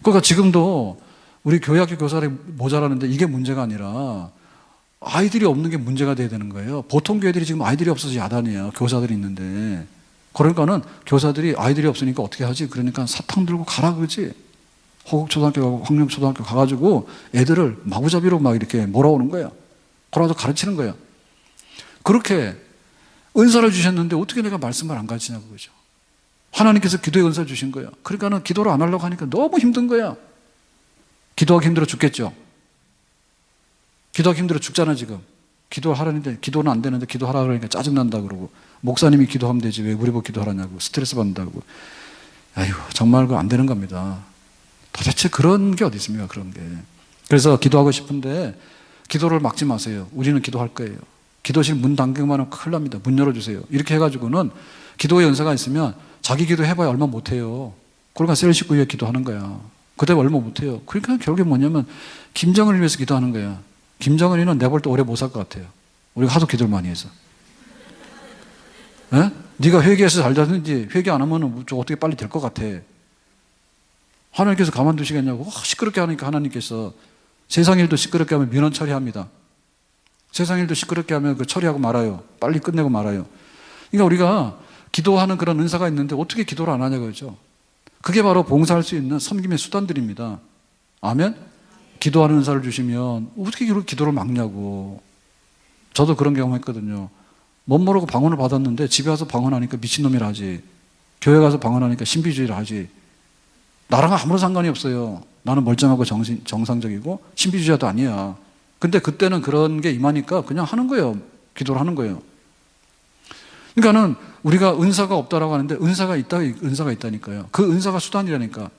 그러니까 지금도 우리 교회학교 교사들이 모자라는데 이게 문제가 아니라 아이들이 없는 게 문제가 돼야 되는 거예요. 보통 교회들이 지금 아이들이 없어서 야단이에요. 교사들이 있는데. 그러니까는 교사들이 아이들이 없으니까 어떻게 하지? 그러니까 사탕 들고 가라 그러지. 호국초등학교 가고 황림초등학교 가가지고 애들을 마구잡이로 막 이렇게 몰아오는 거예요. 그러고 가르치는 거예요. 그렇게 은사를 주셨는데 어떻게 내가 말씀을 안 가르치냐고 그러죠. 하나님께서 기도의 은사를 주신 거예요. 그러니까는 기도를 안 하려고 하니까 너무 힘든 거야. 기도하기 힘들어 죽겠죠. 기도하기 힘들어 죽잖아 지금. 기도를 하라는데 기도는 안 되는데 기도하라 그러니까 짜증난다 그러고 목사님이 기도하면 되지 왜 우리 보고 기도하라냐고 스트레스 받는다고. 아이고 정말 그거 안 되는 겁니다. 도대체 그런 게 어디 있습니까 그런 게. 그래서 기도하고 싶은데 기도를 막지 마세요. 우리는 기도할 거예요. 기도실 문 잠그기만 하면 큰일 납니다. 문 열어주세요. 이렇게 해가지고는 기도의 연세가 있으면 자기 기도 해봐야 얼마 못해요. 그러니까 셀 식구 위해 기도하는 거야. 그때 얼마 못해요. 그러니까 결국에 뭐냐면 김정은을 위해서 기도하는 거야. 김정은이는 내가 볼 때 오래 못 살 것 같아요. 우리가 하도 기도를 많이 해서. 에? 네가 회개해서 잘 되든지 회개 안 하면 어떻게 빨리 될 것 같아. 하나님께서 가만두시겠냐고. 시끄럽게 하니까 하나님께서 세상 일도 시끄럽게 하면 민원 처리합니다. 세상 일도 시끄럽게 하면 그 처리하고 말아요. 빨리 끝내고 말아요. 그러니까 우리가 기도하는 그런 은사가 있는데 어떻게 기도를 안 하냐 그러죠. 그게 바로 봉사할 수 있는 섬김의 수단들입니다. 아멘? 기도하는 은사를 주시면 어떻게 기도를 막냐고. 저도 그런 경험했거든요. 못 모르고 방언을 받았는데 집에 와서 방언하니까 미친놈이라 하지. 교회 가서 방언하니까 신비주의라 하지. 나랑 아무런 상관이 없어요. 나는 멀쩡하고 정상적이고 신비주의자도 아니야. 근데 그때는 그런 게 임하니까 그냥 하는 거예요. 기도를 하는 거예요. 그러니까는 우리가 은사가 없다라고 하는데 은사가 있다니까요. 그 은사가 수단이라니까.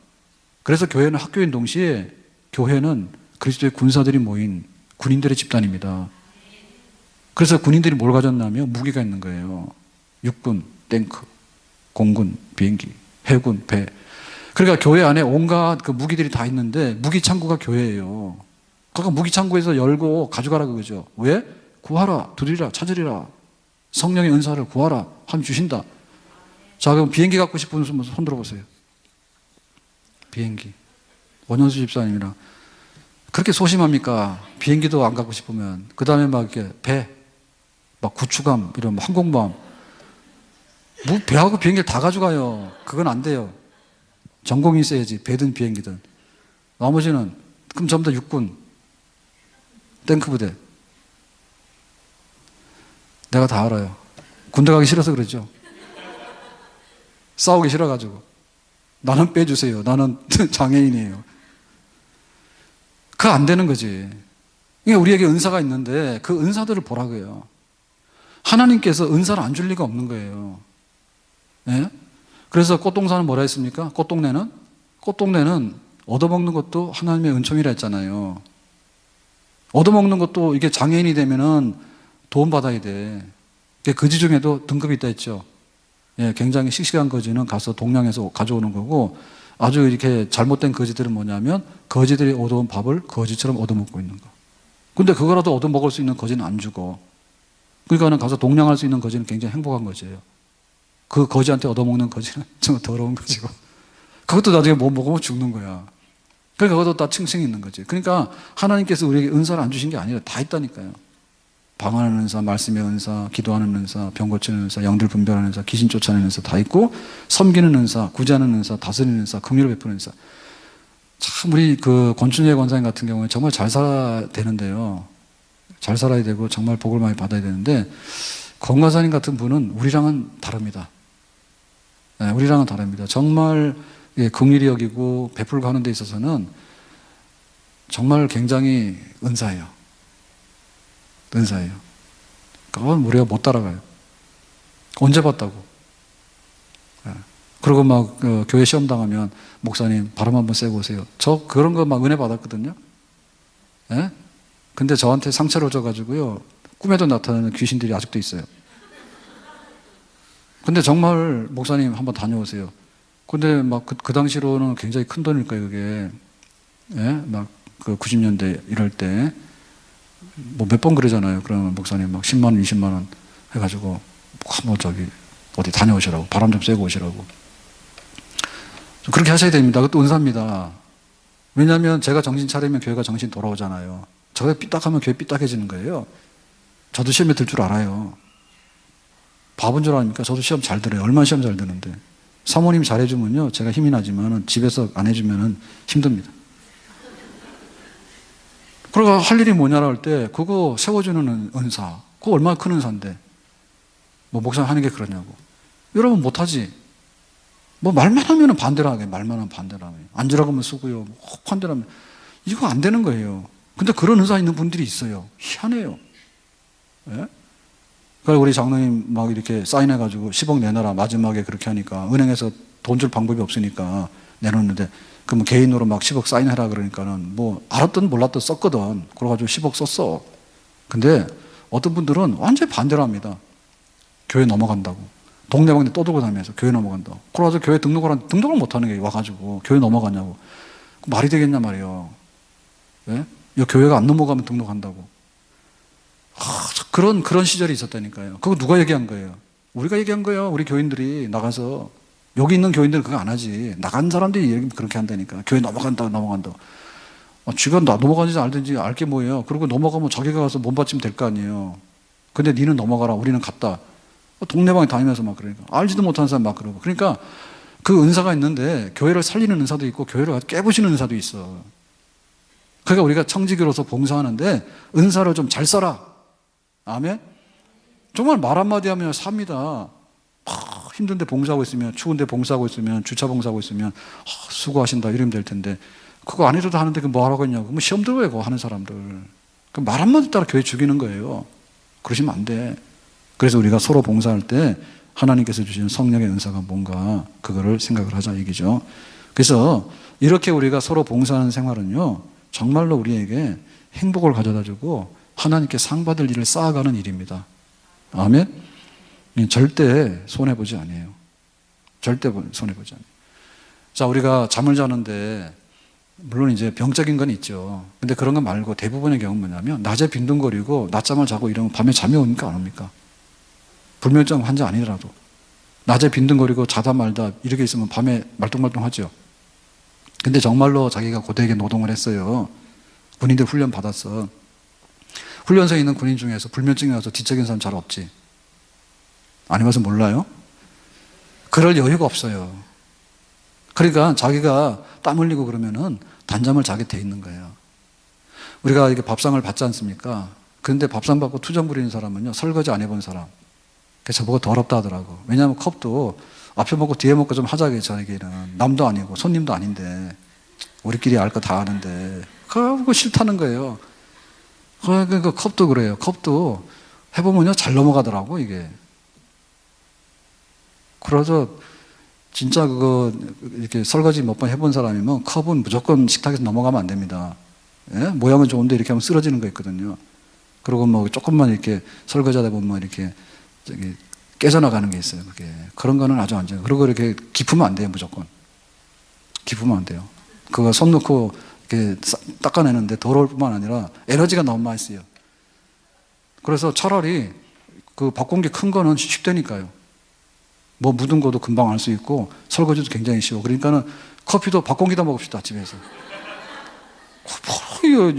그래서 교회는 학교인 동시에 교회는 그리스도의 군사들이 모인 군인들의 집단입니다. 그래서 군인들이 뭘 가졌냐면 무기가 있는 거예요. 육군, 탱크, 공군, 비행기, 해군, 배. 그러니까 교회 안에 온갖 그 무기들이 다 있는데 무기 창고가 교회예요. 그러니까 무기 창고에서 열고 가져가라 그거죠. 왜? 구하라, 두드리라, 찾으리라. 성령의 은사를 구하라 하면 주신다. 자, 그럼 비행기 갖고 싶은 분 손 들어보세요. 비행기. 원현수 집사님이랑 그렇게 소심합니까? 비행기도 안 갖고 싶으면. 그 다음에 막 이렇게 배, 막 구축함, 이런 항공모함. 뭐 배하고 비행기를 다 가져가요. 그건 안 돼요. 전공이 있어야지. 배든 비행기든. 나머지는 그럼 전부 다 육군, 탱크 부대. 내가 다 알아요. 군대 가기 싫어서 그러죠. 싸우기 싫어가지고. 나는 빼주세요. 나는 장애인이에요. 그거 안 되는 거지. 그러니까 우리에게 은사가 있는데 그 은사들을 보라고요. 하나님께서 은사를 안 줄 리가 없는 거예요. 예? 그래서 꽃동산은 뭐라 했습니까? 꽃동네는 얻어먹는 것도 하나님의 은총이라 했잖아요. 얻어먹는 것도 이게 장애인이 되면은 도움받아야 돼. 거지 중에도 등급이 있다 했죠. 예, 굉장히 씩씩한 거지는 가서 동양에서 가져오는 거고 아주 이렇게 잘못된 거지들은 뭐냐면 거지들이 얻어온 밥을 거지처럼 얻어먹고 있는 거. 근데 그거라도 얻어먹을 수 있는 거지는 안 죽어. 그러니까는 가서 동냥할 수 있는 거지는 굉장히 행복한 거지예요. 그 거지한테 얻어먹는 거지는 정말 더러운 거지고. 그것도 나중에 못 먹으면 죽는 거야. 그러니까 그것도 다 층층이 있는 거지. 그러니까 하나님께서 우리에게 은사를 안 주신 게 아니라 다 있다니까요. 방언하는 은사, 말씀의 은사, 기도하는 은사, 병 고치는 은사, 영들 분별하는 은사, 귀신 쫓아내는 은사 다 있고, 섬기는 은사, 구제하는 은사, 다스리는 은사, 긍휼을 베푸는 은사. 참 우리 그 권춘재 권사님 같은 경우에 정말 잘 살아야 되는데요. 잘 살아야 되고 정말 복을 많이 받아야 되는데, 권 권사님 같은 분은 우리랑은 다릅니다. 네, 우리랑은 다릅니다. 정말 긍휼히 여기고 베풀고 하는 데 있어서는 정말 굉장히 은사예요. 은사예요. 그건 우리가 못 따라가요. 언제 봤다고. 그리고 막 교회 시험 당하면 목사님 바람 한번 쐬고 오세요. 저 그런 거 막 은혜 받았거든요. 예? 근데 저한테 상처를 줘가지고요, 꿈에도 나타나는 귀신들이 아직도 있어요. 근데 정말 목사님 한번 다녀오세요. 근데 막 그 당시로는 굉장히 큰 돈일 거예요, 그게. 예? 막 그 90년대 이럴 때. 뭐 몇 번 그러잖아요. 그러면 목사님 막 10만 원, 20만 원 해가지고 한번 저기 어디 다녀오시라고, 바람 좀 쐬고 오시라고. 좀 그렇게 하셔야 됩니다. 그것도 은사입니다. 왜냐하면 제가 정신 차리면 교회가 정신 돌아오잖아요. 저가 삐딱하면 교회 삐딱해지는 거예요. 저도 시험에 들 줄 알아요. 바본 줄 아닙니까? 저도 시험 잘 들어요. 얼마나 시험 잘 드는데. 사모님이 잘해주면요, 제가 힘이 나지만 집에서 안 해주면 힘듭니다. 그러니까 할 일이 뭐냐라 할 때 그거 세워주는 은사, 그거 얼마나 큰 은사인데 뭐 목사님 하는 게 그러냐고. 여러분 못하지. 뭐 말만 하면 반대로 하게. 말만 하면 반대로 하게. 앉으라고 하면 쓰고요, 혹 반대로 하면. 이거 안 되는 거예요. 근데 그런 은사 있는 분들이 있어요. 희한해요. 예? 그러니까 우리 장로님 막 이렇게 사인해가지고 10억 내놔라 마지막에 그렇게 하니까, 은행에서 돈 줄 방법이 없으니까 내놓는데, 그럼 개인으로 막 10억 사인해라 그러니까는 뭐 알았든 몰랐든 썼거든. 그래가지고 10억 썼어. 근데 어떤 분들은 완전히 반대로 합니다. 교회 넘어간다고. 동네방네 떠들고 다니면서 교회 넘어간다고. 그래가지고 교회 등록을 못하는 게 와가지고 교회 넘어가냐고. 말이 되겠냐 말이에요. 예? 이 교회가 안 넘어가면 등록한다고. 그런 시절이 있었다니까요. 그거 누가 얘기한 거예요? 우리가 얘기한 거예요. 우리 교인들이 나가서. 여기 있는 교인들은 그거 안 하지. 나간 사람들이 그렇게 한다니까. 교회 넘어간다고. 쥐가 나 넘어가는지 알든지 알게 뭐예요. 그리고 넘어가면 자기가 가서 몸 바치면 될 거 아니에요. 근데 니는 넘어가라, 우리는 갔다. 동네방에 다니면서 막 그러니까. 알지도 못하는 사람 막 그러고. 그러니까 그 은사가 있는데 교회를 살리는 은사도 있고 교회를 깨부시는 은사도 있어. 그러니까 우리가 청지기로서 봉사하는데 은사를 좀 잘 써라. 아멘? 정말 말 한마디 하면 삽니다. 힘든데 봉사하고 있으면, 추운데 봉사하고 있으면, 주차 봉사하고 있으면 수고하신다 이러면 될 텐데, 그거 안 해도 하는데 그 뭐 하라고 했냐고. 뭐 시험 들어요, 그거 하는 사람들. 말 한마디 따라 교회 죽이는 거예요. 그러시면 안 돼. 그래서 우리가 서로 봉사할 때 하나님께서 주시는 성령의 은사가 뭔가, 그거를 생각을 하자 얘기죠. 그래서 이렇게 우리가 서로 봉사하는 생활은요, 정말로 우리에게 행복을 가져다 주고 하나님께 상 받을 일을 쌓아가는 일입니다. 아멘? 절대 손해보지 않아요. 절대 손해보지 않아요. 자, 우리가 잠을 자는데 물론 이제 병적인 건 있죠. 근데 그런 거 말고 대부분의 경우는 뭐냐면, 낮에 빈둥거리고 낮잠을 자고 이러면 밤에 잠이 오니까 안 옵니까? 불면증 환자 아니더라도 낮에 빈둥거리고 자다 말다 이렇게 있으면 밤에 말똥말똥하죠. 근데 정말로 자기가 고되게 노동을 했어요. 군인들 훈련 받았어. 훈련소에 있는 군인 중에서 불면증이 와서 뒤척인 사람 잘 없지. 안 해봐서 몰라요? 그럴 여유가 없어요. 그러니까 자기가 땀 흘리고 그러면은 단잠을 자게 돼 있는 거예요. 우리가 이렇게 밥상을 받지 않습니까? 그런데 밥상 받고 투정 부리는 사람은요, 설거지 안 해본 사람. 그래서 저보고 더럽다 하더라고. 왜냐하면 컵도 앞에 먹고 뒤에 먹고 좀 하자고, 저에게는. 남도 아니고 손님도 아닌데 우리끼리 알 거 다 아는데 그거 싫다는 거예요. 그러니까 컵도 그래요. 컵도 해보면요, 잘 넘어가더라고 이게. 그래서 진짜 그거 이렇게 설거지 몇 번 해본 사람이면 컵은 무조건 식탁에서 넘어가면 안 됩니다. 예? 모양은 좋은데 이렇게 하면 쓰러지는 거 있거든요. 그리고 뭐 조금만 이렇게 설거지하다 보면 이렇게 저기 깨져나가는 게 있어요. 그게. 그런 거는 아주 안전해요. 그리고 이렇게 깊으면 안 돼요, 무조건. 기쁘면 안 돼요. 그거 손 넣고 이렇게 닦아내는데 더러울 뿐만 아니라 에너지가 너무 많이 쓰여요. 그래서 차라리 그 밥공기 큰 거는 쉽다니까요. 뭐 묻은 것도 금방 알 수 있고 설거지도 굉장히 쉬워. 그러니까는 커피도 밥공기다 먹읍시다, 집에서.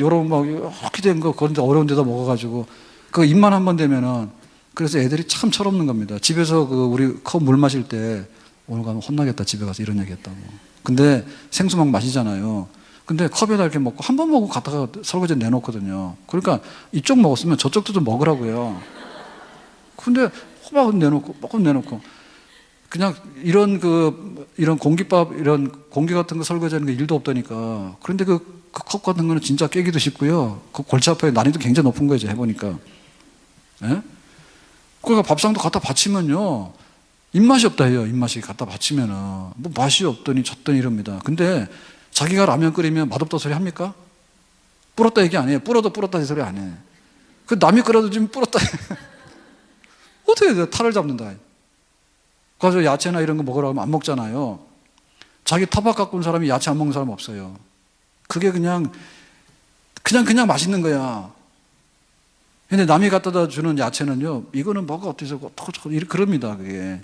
여러 막 이렇게 된 거 그런데 어려운 데다 먹어가지고 그 입만 한 번 되면은 그래서 애들이 참 철없는 겁니다. 집에서 그 우리 컵 물 마실 때 오늘 가면 혼나겠다, 집에 가서 이런 얘기 했다고. 근데 생수 막 마시잖아요. 근데 컵에다 이렇게 먹고 한 번 먹고 갔다가 설거지 내놓거든요. 그러니까 이쪽 먹었으면 저쪽도 좀 먹으라고요. 근데 호박은 내놓고 먹은 내놓고 그냥 이런 공깃밥 이런 공기 같은 거 설거지하는 게 일도 없다니까. 그런데 그 컵 같은 거는 진짜 깨기도 쉽고요. 그 골치 아파요. 난이도 굉장히 높은 거죠, 해보니까. 예? 그러니까 밥상도 갖다 바치면요, 입맛이 없다 해요. 입맛이 갖다 바치면은 뭐 맛이 없더니 졌더니 이럽니다. 근데 자기가 라면 끓이면 맛없다 소리 합니까? 불었다 얘기 안 해요. 불어도 불었다 소리 안 해. 그 남이 끓여도 좀 불었다. 어떻게 해야 탈을 잡는다. 그래서 야채나 이런 거 먹으라고 하면 안 먹잖아요. 자기 텃밭 갖고 온 사람이 야채 안 먹는 사람 없어요. 그게 그냥 맛있는 거야. 근데 남이 갖다 주는 야채는요, 이거는 뭐가 어때서 그럽니다, 그게.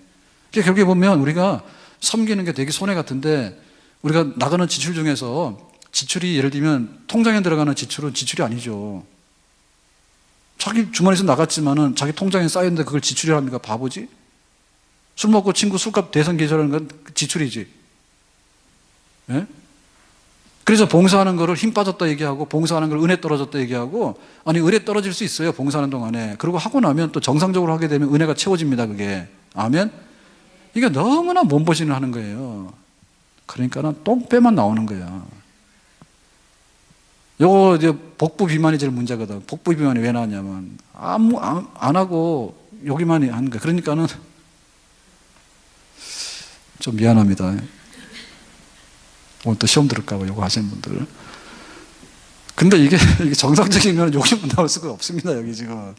결국에 보면 우리가 섬기는 게 되게 손해 같은데, 우리가 나가는 지출 중에서 지출이 예를 들면 통장에 들어가는 지출은 지출이 아니죠. 자기 주머니에서 나갔지만은 자기 통장에 쌓였는데 그걸 지출이랍니까? 바보지? 술 먹고 친구 술값 대선 계산하는 건 지출이지. 예? 그래서 봉사하는 거를 힘 빠졌다 얘기하고, 봉사하는 걸 은혜 떨어졌다 얘기하고, 아니, 은혜 떨어질 수 있어요, 봉사하는 동안에. 그리고 하고 나면 또 정상적으로 하게 되면 은혜가 채워집니다, 그게. 아멘? 이게 너무나 몸보신을 하는 거예요. 그러니까는 똥배만 나오는 거야. 요거 이제 복부 비만이 제일 문제거든. 복부 비만이 왜 나왔냐면, 안 하고 여기만 하는 거야. 그러니까는 좀 미안합니다. 오늘 또 시험 들을까봐 요거 하시는 분들. 근데 이게 정상적이면 여기만 나올 수가 없습니다, 여기 지금.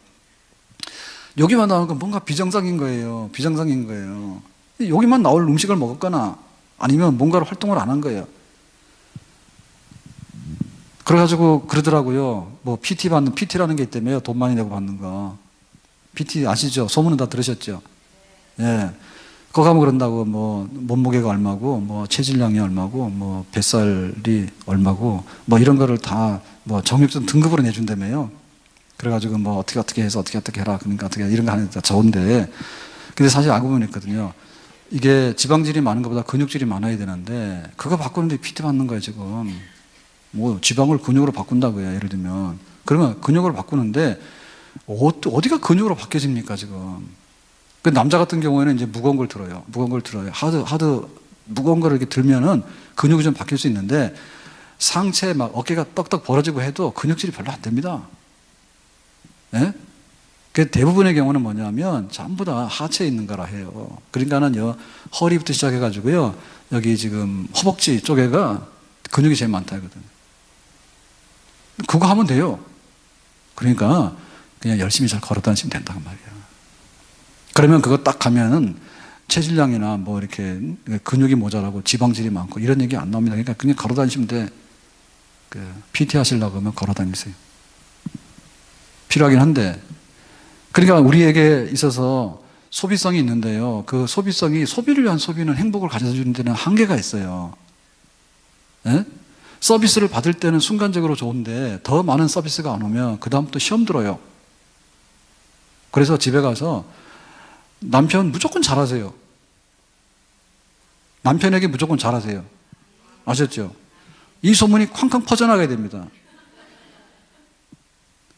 여기만 나오는 건 뭔가 비정상인 거예요. 비정상인 거예요. 여기만 나올 음식을 먹었거나 아니면 뭔가를 활동을 안 한 거예요. 그래가지고 그러더라고요. 뭐 PT라는 게 있다며요. 돈 많이 내고 받는 거. PT 아시죠? 소문은 다 들으셨죠? 예. 거기 가면 그런다고, 뭐, 몸무게가 얼마고, 뭐, 체질량이 얼마고, 뭐, 뱃살이 얼마고, 뭐, 이런 거를 다, 뭐, 정육점 등급으로 내준다며요. 그래가지고, 뭐, 어떻게 해서 어떻게 해라. 그러니까 어떻게, 이런 거 하는 게 다 좋은데. 근데 사실 알고 보면 있거든요. 이게 지방질이 많은 것보다 근육질이 많아야 되는데, 그거 바꾸는데 PT 받는 거예요, 지금. 뭐, 지방을 근육으로 바꾼다고요, 예를 들면. 그러면 근육으로 바꾸는데, 어디가 근육으로 바뀌어집니까, 지금. 그 남자 같은 경우에는 이제 무거운 걸 들어요. 무거운 걸 들어요. 하드, 무거운 거를 이렇게 들면은 근육이 좀 바뀔 수 있는데, 상체 막 어깨가 떡떡 벌어지고 해도 근육질이 별로 안 됩니다. 예? 그 대부분의 경우는 뭐냐면 전부 다 하체에 있는 거라 해요. 그러니까는 허리부터 시작해가지고요. 여기 지금 허벅지 쪽에가 근육이 제일 많다 하거든요. 그거 하면 돼요. 그러니까 그냥 열심히 잘 걸어 다니시면 된다는 말이에요. 그러면 그거 딱 가면은 체질량이나 뭐 이렇게 근육이 모자라고 지방질이 많고 이런 얘기 안 나옵니다. 그러니까 그냥 걸어 다니시면 돼. PT 하시려고 하면 걸어 다니세요. 필요하긴 한데. 그러니까 우리에게 있어서 소비성이 있는데요. 그 소비를 위한 소비는 행복을 가져다 주는 데는 한계가 있어요. 예? 서비스를 받을 때는 순간적으로 좋은데 더 많은 서비스가 안 오면 그다음부터 시험 들어요. 그래서 집에 가서 남편 무조건 잘하세요. 남편에게 무조건 잘하세요. 아셨죠? 이 소문이 쾅쾅 퍼져나가야 됩니다.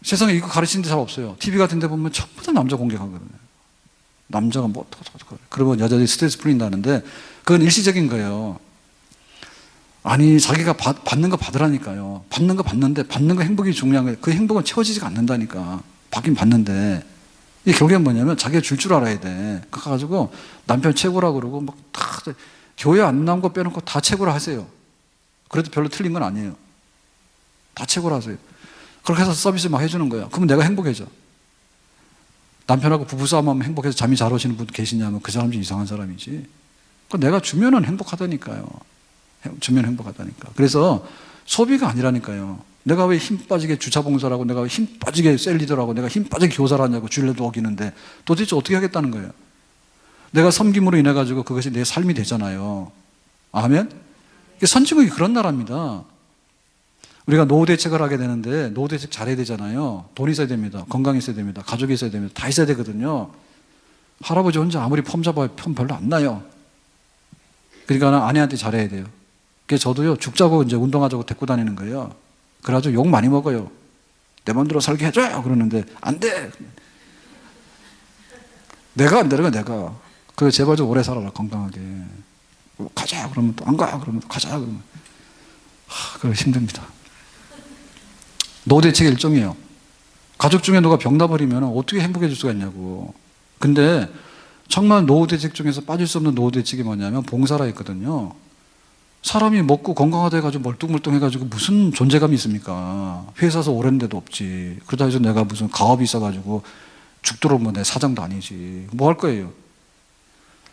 세상에 이거 가르치는 데 잘 없어요. TV 같은 데 보면 전부 다 남자 공격하거든요. 남자가 뭐 어떡하고 그러면 여자들이 스트레스 풀린다는데 그건 일시적인 거예요. 아니 자기가 받는 거 받으라니까요. 받는 거 받는데 받는 거 행복이 중요한 거예요. 그 행복은 채워지지가 않는다니까. 받긴 받는데 이게 결국엔 뭐냐면 자기가 줄 알아야 돼. 그래가지고 남편 최고라고 그러고 막 다 교회 안 나온 거 빼놓고 다 최고라 하세요. 그래도 별로 틀린 건 아니에요. 다 최고라 하세요. 그렇게 해서 서비스 막 해주는 거야. 그러면 내가 행복해져. 남편하고 부부싸움하면 행복해서 잠이 잘 오시는 분 계시냐면 그 사람이 이상한 사람이지. 내가 주면은 행복하다니까요. 주면 행복하다니까. 그래서 소비가 아니라니까요. 내가 왜 힘 빠지게 주차 봉사라고, 내가 왜 힘 빠지게 셀리더라고, 내가 힘 빠지게 교사를 하냐고 주일날도 어기는데 도대체 어떻게 하겠다는 거예요. 내가 섬김으로 인해 가지고 그것이 내 삶이 되잖아요. 아멘? 선진국이 그런 나라입니다. 우리가 노후 대책을 하게 되는데 노후 대책 잘해야 되잖아요. 돈 있어야 됩니다. 건강 있어야 됩니다. 가족이 있어야 됩니다. 다 있어야 되거든요. 할아버지 혼자 아무리 폼 잡아야 폼 별로 안 나요. 그러니까 아내한테 잘해야 돼요. 그래서 저도요, 죽자고 이제 운동하자고 데리고 다니는 거예요. 그래가지고 욕 많이 먹어요. 내 맘대로 살게 해줘요. 그러는데, 안 돼! 내가 안 되는 거야, 내가. 그래, 제발 좀 오래 살아라, 건강하게. 가자! 그러면 또 안 가! 그러면 또 가자! 그러면. 그래, 힘듭니다. 노후대책의 일종이에요. 가족 중에 누가 병 나버리면 어떻게 행복해질 수가 있냐고. 근데 정말 노후대책 중에서 빠질 수 없는 노후대책이 뭐냐면 봉사라 했거든요. 사람이 먹고 건강하다 해가지고 멀뚱멀뚱 해가지고 무슨 존재감이 있습니까? 회사에서 오랜데도 없지. 그러다 해서 내가 무슨 가업이 있어가지고 죽도록 뭐 내 사장도 아니지. 뭐 할 거예요?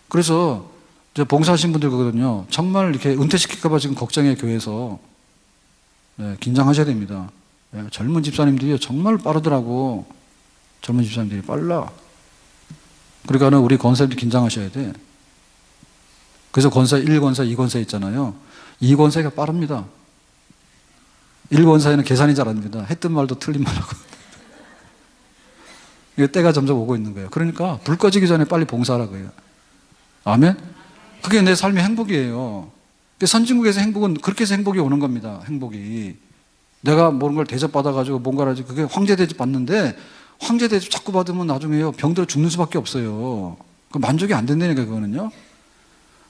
그래서 이제 봉사하신 분들 거거든요. 정말 이렇게 은퇴시킬까봐 지금 걱정해, 교회에서. 네, 긴장하셔야 됩니다. 네, 젊은 집사님들이 정말 빠르더라고. 젊은 집사님들이 빨라. 그러니까 우리 권사님도 긴장하셔야 돼. 그래서 권사 1권사, 2권사 있잖아요. 2권사가 빠릅니다. 1권사에는 계산이 잘 안 됩니다. 했던 말도 틀린 말하고. 이게 때가 점점 오고 있는 거예요. 그러니까 불 꺼지기 전에 빨리 봉사하라고요. 아멘? 그게 내 삶의 행복이에요. 선진국에서 행복은 그렇게 해서 행복이 오는 겁니다. 행복이. 내가 모르는 걸 대접받아가지고 뭔가를 하지, 그게 황제 대접 받는데 황제 대접 자꾸 받으면 나중에요, 병들어 죽는 수밖에 없어요. 그 만족이 안 된다니까, 그거는요.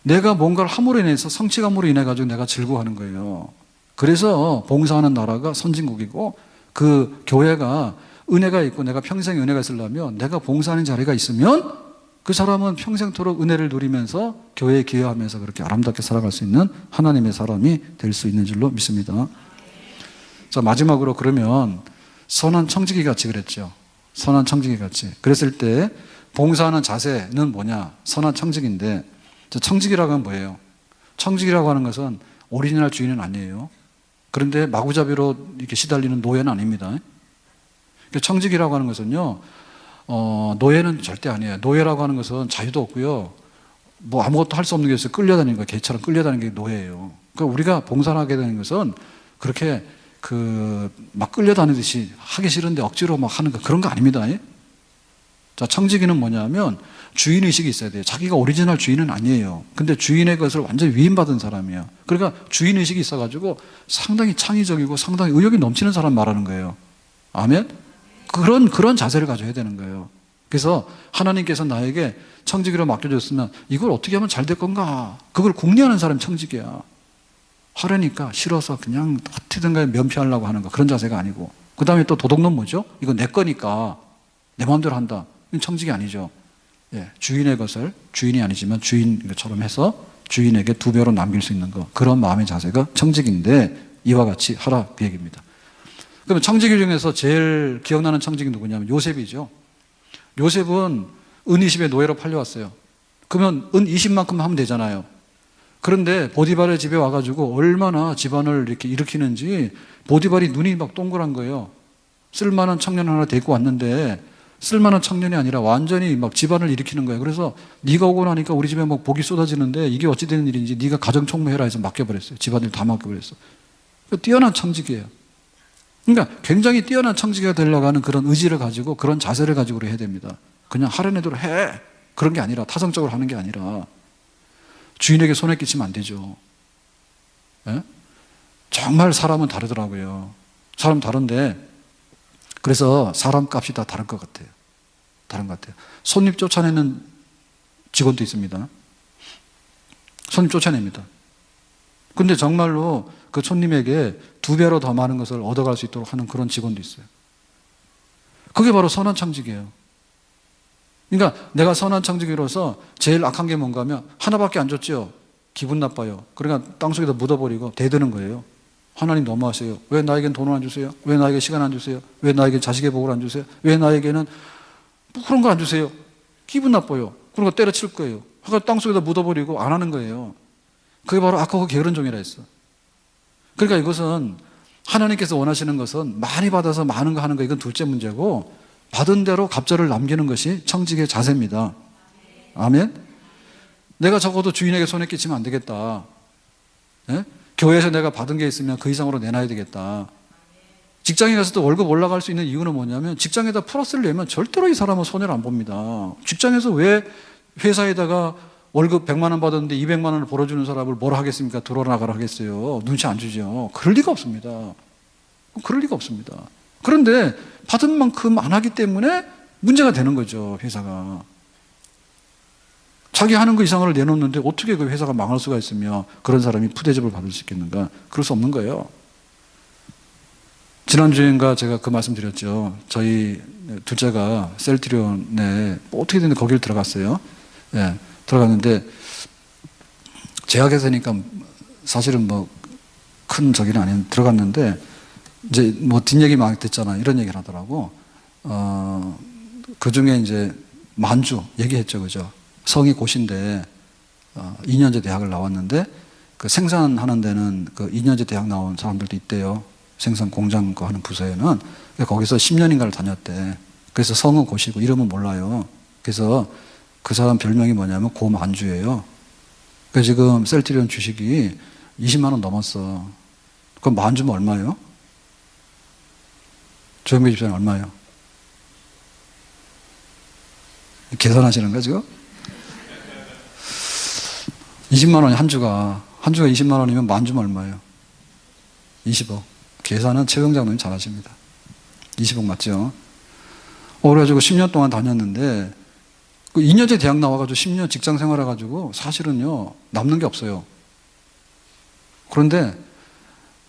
내가 뭔가를 함으로 인해서, 성취감으로 인해가지고 내가 즐거워하는 거예요. 그래서 봉사하는 나라가 선진국이고, 그 교회가 은혜가 있고 내가 평생 은혜가 있으려면 내가 봉사하는 자리가 있으면 그 사람은 평생토록 은혜를 누리면서 교회에 기여하면서 그렇게 아름답게 살아갈 수 있는 하나님의 사람이 될 수 있는 줄로 믿습니다. 자, 마지막으로 그러면 선한 청지기 같이 그랬죠. 선한 청지기 같이. 그랬을 때 봉사하는 자세는 뭐냐? 선한 청지기인데, 청지기라고 하면 뭐예요? 청지기라고 하는 것은 오리지널 주인은 아니에요. 그런데 마구잡이로 이렇게 시달리는 노예는 아닙니다. 청지기라고 하는 것은요, 노예는 절대 아니에요. 노예라고 하는 것은 자유도 없고요, 뭐 아무것도 할 수 없는 게 있어요. 끌려다니는 거예요. 개처럼 끌려다니는 게 노예예요. 그러니까 우리가 봉사를 하게 되는 것은 그렇게 막 끌려다니듯이 하기 싫은데 억지로 막 하는 거, 그런 거 아닙니다. 자, 청지기는 뭐냐면 주인의식이 있어야 돼요. 자기가 오리지널 주인은 아니에요. 근데 주인의 것을 완전히 위임받은 사람이에요. 그러니까 주인의식이 있어가지고 상당히 창의적이고 상당히 의욕이 넘치는 사람 말하는 거예요. 아멘? 그런 자세를 가져야 되는 거예요. 그래서 하나님께서 나에게 청지기로 맡겨줬으면 이걸 어떻게 하면 잘 될 건가? 그걸 궁리하는 사람이 청지기야. 하려니까 싫어서 그냥 어떻게든 간에 면피하려고 하는 거, 그런 자세가 아니고. 그 다음에 또 도덕론 뭐죠? 이거 내 거니까 내 마음대로 한다. 이건 청지기 아니죠. 예, 주인의 것을 주인이 아니지만 주인처럼 해서 주인에게 2배로 남길 수 있는 거, 그런 마음의 자세가 청지기인데 이와 같이 하라, 그 얘기입니다. 그러면 청지기 중에서 제일 기억나는 청지기 누구냐면 요셉이죠. 요셉은 은 20의 노예로 팔려왔어요. 그러면 은 20만큼 하면 되잖아요. 그런데 보디발의 집에 와가지고 얼마나 집안을 이렇게 일으키는지, 보디발이 눈이 막 동그란 거예요. 쓸만한 청년 하나 데리고 왔는데 쓸만한 청년이 아니라 완전히 막 집안을 일으키는 거예요. 그래서 네가 오고 나니까 우리 집에 막 복이 쏟아지는데 이게 어찌 되는 일인지 네가 가정총무해라 해서 맡겨버렸어요. 집안일 다 맡겨버렸어. 뛰어난 청지기예요. 그러니까 굉장히 뛰어난 청지기가 되려고 하는 그런 의지를 가지고, 그런 자세를 가지고 해야 됩니다. 그냥 하려는 대로 해, 그런 게 아니라, 타성적으로 하는 게 아니라 주인에게 손에 끼치면 안 되죠. 예? 정말 사람은 다르더라고요. 사람 다른데, 그래서 사람 값이 다 다른 것 같아요. 다른 것 같아요. 손님 쫓아내는 직원도 있습니다. 손님 쫓아냅니다. 근데 정말로 그 손님에게 2배로 더 많은 것을 얻어갈 수 있도록 하는 그런 직원도 있어요. 그게 바로 선한 청지기예요. 그러니까 내가 선한 청지기로서 제일 악한 게 뭔가 하면 하나밖에 안 줬죠. 기분 나빠요. 그러니까 땅속에다 묻어버리고 대드는 거예요. 하나님 너무하세요. 왜 나에겐 돈을 안 주세요? 왜 나에게 시간 안 주세요? 왜 나에게 자식의 복을 안 주세요? 왜 나에게는 뭐 그런 거 안 주세요? 기분 나빠요. 그러니까 때려칠 거예요. 그러니까 땅속에다 묻어버리고 안 하는 거예요. 그게 바로 아까 그 게으른 종이라 했어. 그러니까 이것은 하나님께서 원하시는 것은 많이 받아서 많은 거 하는 거, 이건 둘째 문제고, 받은 대로 갑절을 남기는 것이 청직의 자세입니다. 아멘. 내가 적어도 주인에게 손에 끼치면 안 되겠다. 예? 교회에서 내가 받은 게 있으면 그 이상으로 내놔야 되겠다. 직장에 가서도 월급 올라갈 수 있는 이유는 뭐냐면, 직장에다 플러스를 내면 절대로 이 사람은 손해를 안 봅니다. 직장에서 왜 회사에다가 월급 100만 원 받았는데 200만 원을 벌어주는 사람을 뭐라 하겠습니까? 들어나가라 하겠어요. 눈치 안 주죠. 그럴 리가 없습니다. 그럴 리가 없습니다. 그런데 받은 만큼 안 하기 때문에 문제가 되는 거죠, 회사가. 자기 하는 거 이상을 내놓는데 어떻게 그 회사가 망할 수가 있으며 그런 사람이 푸대접을 받을 수 있겠는가? 그럴 수 없는 거예요. 지난주엔가 제가 그 말씀 드렸죠. 저희 둘째가 셀트리온에 어떻게 됐는데 거기를 들어갔어요. 예, 들어갔는데 재학해서니까 사실은 뭐 큰 저기는 아닌 들어갔는데 이제 뭐 뒷얘기 많이 듣잖아. 이런 얘기를 하더라고. 그 중에 이제 만주 얘기했죠. 그죠? 성이 곧인데 2년제 대학을 나왔는데 그 생산하는 데는 그 2년제 대학 나온 사람들도 있대요. 생산 공장 거 하는 부서에는. 거기서 10년인가를 다녔대. 그래서 성은 곧이고 이름은 몰라요. 그래서 그 사람 별명이 뭐냐면 고만주예요. 그래서 지금 셀트리온 주식이 20만 원 넘었어. 그럼 만주면 얼마예요? 조영배 집사님 얼마예요? 계산하시는 거야 지금? 20만 원이 한 주가 20만 원이면 만주면 얼마예요? 20억. 계산은 최병장 님이 잘하십니다. 20억 맞죠? 그래가지고 10년 동안 다녔는데 그 2년제 대학 나와가지고 10년 직장 생활해가지고 사실은요 남는 게 없어요. 그런데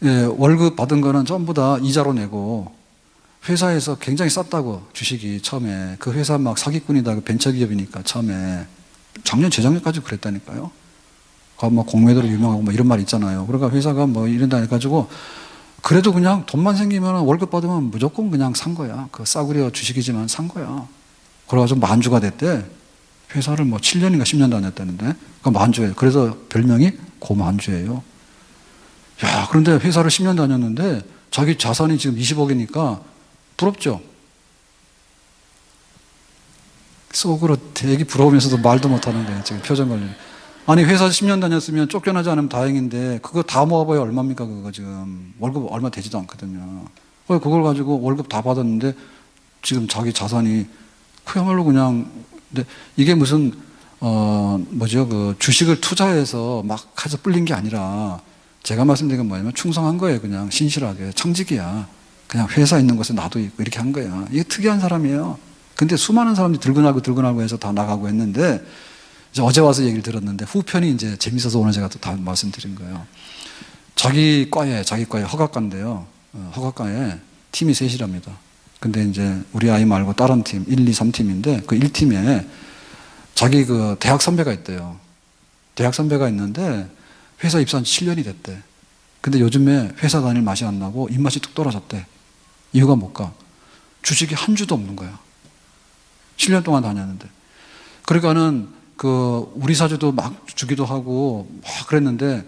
예, 월급 받은 거는 전부 다 이자로 내고 회사에서 굉장히 쌌다고 주식이 처음에 그 회사 막 사기꾼이다 그 벤처기업이니까 처음에 작년 재작년까지 그랬다니까요. 막 공매도로 유명하고 뭐 이런 말 있잖아요. 그러니까 회사가 뭐 이런다 해가지고 그래도 그냥 돈만 생기면 월급 받으면 무조건 그냥 산 거야. 그 싸구려 주식이지만 산 거야. 그래가지고 만주가 됐대. 회사를 뭐 7년인가 10년 다녔다는데 그 만주예요. 그래서 별명이 고만주예요. 야, 그런데 회사를 10년 다녔는데 자기 자산이 지금 20억이니까 부럽죠? 속으로 되게 부러우면서도 말도 못하는 거예요. 지금 표정 관리. 아니, 회사 10년 다녔으면 쫓겨나지 않으면 다행인데 그거 다 모아봐야 얼마입니까? 그거 지금 월급 얼마 되지도 않거든요. 그걸 가지고 월급 다 받았는데 지금 자기 자산이 그야말로 그냥 근데 이게 무슨 그 주식을 투자해서 막 해서 불린 게 아니라 제가 말씀드린 건 뭐냐면 충성한 거예요. 그냥 신실하게. 청직이야. 그냥 회사 있는 곳에 나도 있고 이렇게 한 거야. 이게 특이한 사람이에요. 근데 수많은 사람들이 들고 나고 해서 다 나가고 했는데 이제 어제 와서 얘기를 들었는데 후편이 이제 재밌어서 오늘 제가 또 다 말씀드린 거예요. 자기 과에 허각과인데요. 허각과에 팀이 셋이랍니다. 근데 이제 우리 아이 말고 다른 팀 1, 2, 3팀인데 그 1팀에 자기 그 대학 선배가 있대요. 대학 선배가 있는데 회사 입사한 지 7년이 됐대. 근데 요즘에 회사 다닐 맛이 안 나고 입맛이 뚝 떨어졌대. 이유가 뭘까? 주식이 한 주도 없는 거야. 7년 동안 다녔는데. 그러니까는 그 우리 사주도 막 주기도 하고 막 그랬는데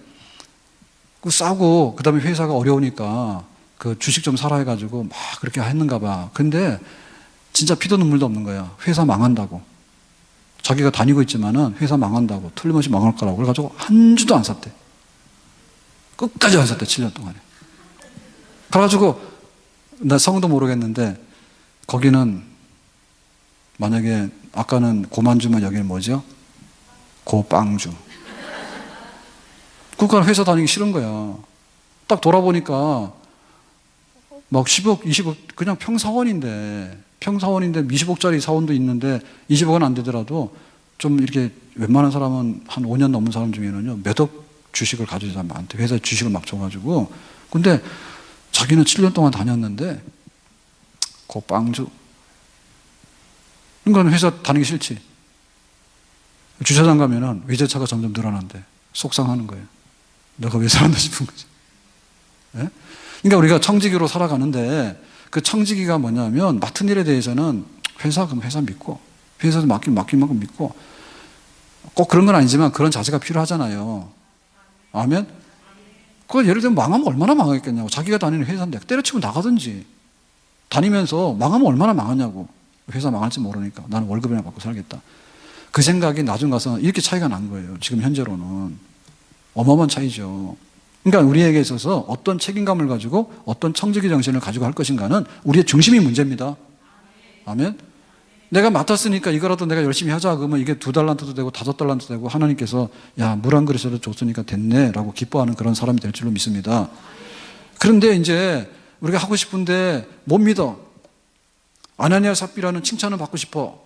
그 싸고 그다음에 회사가 어려우니까 그 주식 좀 사라 해가지고 막 그렇게 했는가 봐. 근데 진짜 피도 눈물도 없는 거야. 회사 망한다고. 자기가 다니고 있지만은 회사 망한다고. 틀림없이 망할 거라고. 그래가지고 한 주도 안 샀대. 끝까지 안 샀대. 7년 동안에. 그래가지고 나 성도 모르겠는데 거기는 만약에 아까는 고만주면 여기는 뭐죠? 고빵주. 그러니까 회사 다니기 싫은 거야. 딱 돌아보니까 막 10억, 20억 그냥 평사원인데 20억짜리 사원도 있는데 20억은 안 되더라도 좀 이렇게 웬만한 사람은 한 5년 넘은 사람 중에는요 몇 억 주식을 가진 사람 많대. 회사에 주식을 막 줘가지고. 근데 자기는 7년 동안 다녔는데 고빵주. 그러니까 회사 다니기 싫지. 주차장 가면은 외제차가 점점 늘어난대. 속상하는 거예요. 내가 왜 살았나 싶은 거지. 예? 그러니까 우리가 청지기로 살아가는데 그 청지기가 뭐냐면 맡은 일에 대해서는 그럼 회사 믿고 회사도 맡긴 만큼 믿고 꼭 그런 건 아니지만 그런 자세가 필요하잖아요. 아멘? 그걸 예를 들면 망하면 얼마나 망하겠냐고. 자기가 다니는 회사인데 때려치고 나가든지. 다니면서 망하면 얼마나 망하냐고. 회사 망할지 모르니까 나는 월급이나 받고 살겠다. 그 생각이 나중 가서 이렇게 차이가 난 거예요. 지금 현재로는. 어마어마한 차이죠. 그러니까 우리에게 있어서 어떤 책임감을 가지고 어떤 청지기 정신을 가지고 할 것인가는 우리의 중심이 문제입니다. 아멘? 내가 맡았으니까 이거라도 내가 열심히 하자 그러면 이게 2달란트도 되고 5달란트도 되고 하나님께서 야, 물 한 그릇이라도 줬으니까 됐네 라고 기뻐하는 그런 사람이 될 줄로 믿습니다. 그런데 이제 우리가 하고 싶은데 못 믿어. 아나니아 삽비라는 칭찬을 받고 싶어.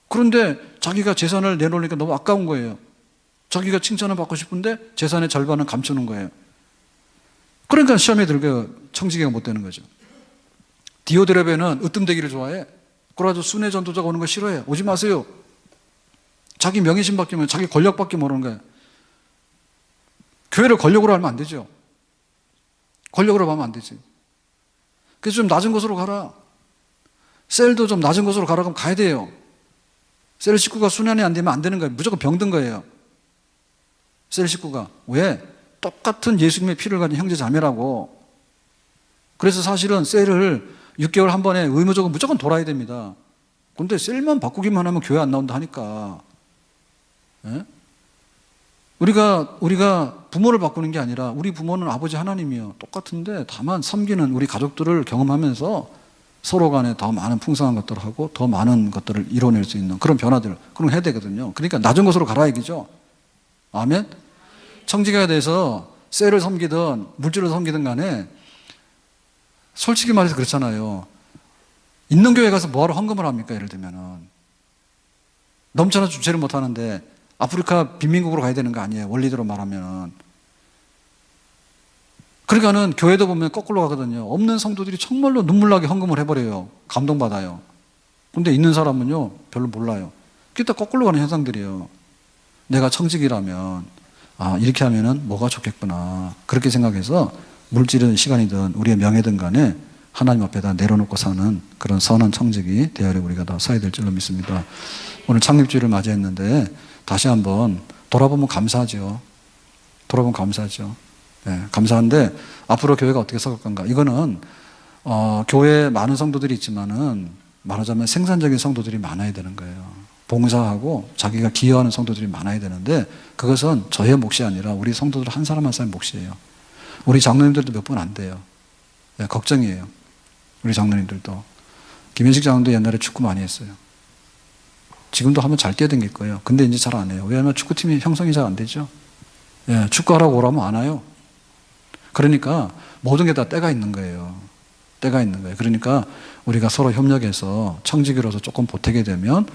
그런데 자기가 재산을 내놓으니까 너무 아까운 거예요. 자기가 칭찬을 받고 싶은데 재산의 절반은 감추는 거예요. 그러니까 시험에 들게 청지기가 못 되는 거죠. 디오드레베는 으뜸되기를 좋아해. 그래가지고 순회 전도자가 오는 거 싫어해. 오지 마세요. 자기 명예심밖에 모르는, 자기 권력밖에 모르는 거예요. 교회를 권력으로 하면 안 되죠. 권력으로 하면 안 되지. 그래서 좀 낮은 곳으로 가라. 셀도 좀 낮은 곳으로 가라 그러면 가야 돼요. 셀 식구가 순환이 안 되면 안 되는 거예요. 무조건 병든 거예요. 셀 식구가. 왜? 똑같은 예수님의 피를 가진 형제 자매라고. 그래서 사실은 셀을 6개월 한 번에 의무적으로 무조건 돌아야 됩니다. 근데 셀만 바꾸기만 하면 교회 안 나온다 하니까. 예? 우리가 부모를 바꾸는 게 아니라 우리 부모는 아버지 하나님이요. 똑같은데 다만 섬기는 우리 가족들을 경험하면서 서로 간에 더 많은 풍성한 것들을 하고 더 많은 것들을 이뤄낼 수 있는 그런 변화들, 그런 거 해야 되거든요. 그러니까 낮은 곳으로 가라 얘기죠. 아멘? 청지기가 돼서 셀을 섬기든 물질을 섬기든 간에 솔직히 말해서 그렇잖아요. 있는 교회 가서 뭐하러 헌금을 합니까? 예를 들면은. 넘쳐나 주체를 못 하는데 아프리카 빈민국으로 가야 되는 거 아니에요. 원리대로 말하면. 그러니까는 교회도 보면 거꾸로 가거든요. 없는 성도들이 정말로 눈물나게 헌금을 해버려요. 감동받아요. 근데 있는 사람은요, 별로 몰라요. 그게 다 거꾸로 가는 현상들이에요. 내가 청직이라면, 아, 이렇게 하면은 뭐가 좋겠구나. 그렇게 생각해서 물질이든 시간이든 우리의 명예든 간에 하나님 앞에다 내려놓고 사는 그런 선한 청직이 대하려 우리가 다 서야 될 줄로 믿습니다. 오늘 창립주일을 맞이했는데 다시 한번 돌아보면 감사하죠. 돌아보면 감사하죠. 네, 감사한데 앞으로 교회가 어떻게 서갈 건가? 이거는 교회에 많은 성도들이 있지만은 말하자면 생산적인 성도들이 많아야 되는 거예요. 봉사하고 자기가 기여하는 성도들이 많아야 되는데 그것은 저의 몫이 아니라 우리 성도들 한 사람 한 사람의 몫이에요. 우리 장로님들도 몇 분 안 돼요. 네, 걱정이에요. 우리 장로님들도. 김현식 장로도 옛날에 축구 많이 했어요. 지금도 하면 잘 뛰어댕길 거예요. 근데 이제 잘 안 해요. 왜냐하면 축구팀이 형성이 잘 안 되죠. 예, 축구하라고 오라면 안 와요. 그러니까 모든 게 다 때가 있는 거예요. 때가 있는 거예요. 그러니까 우리가 서로 협력해서 청지기로서 조금 보태게 되면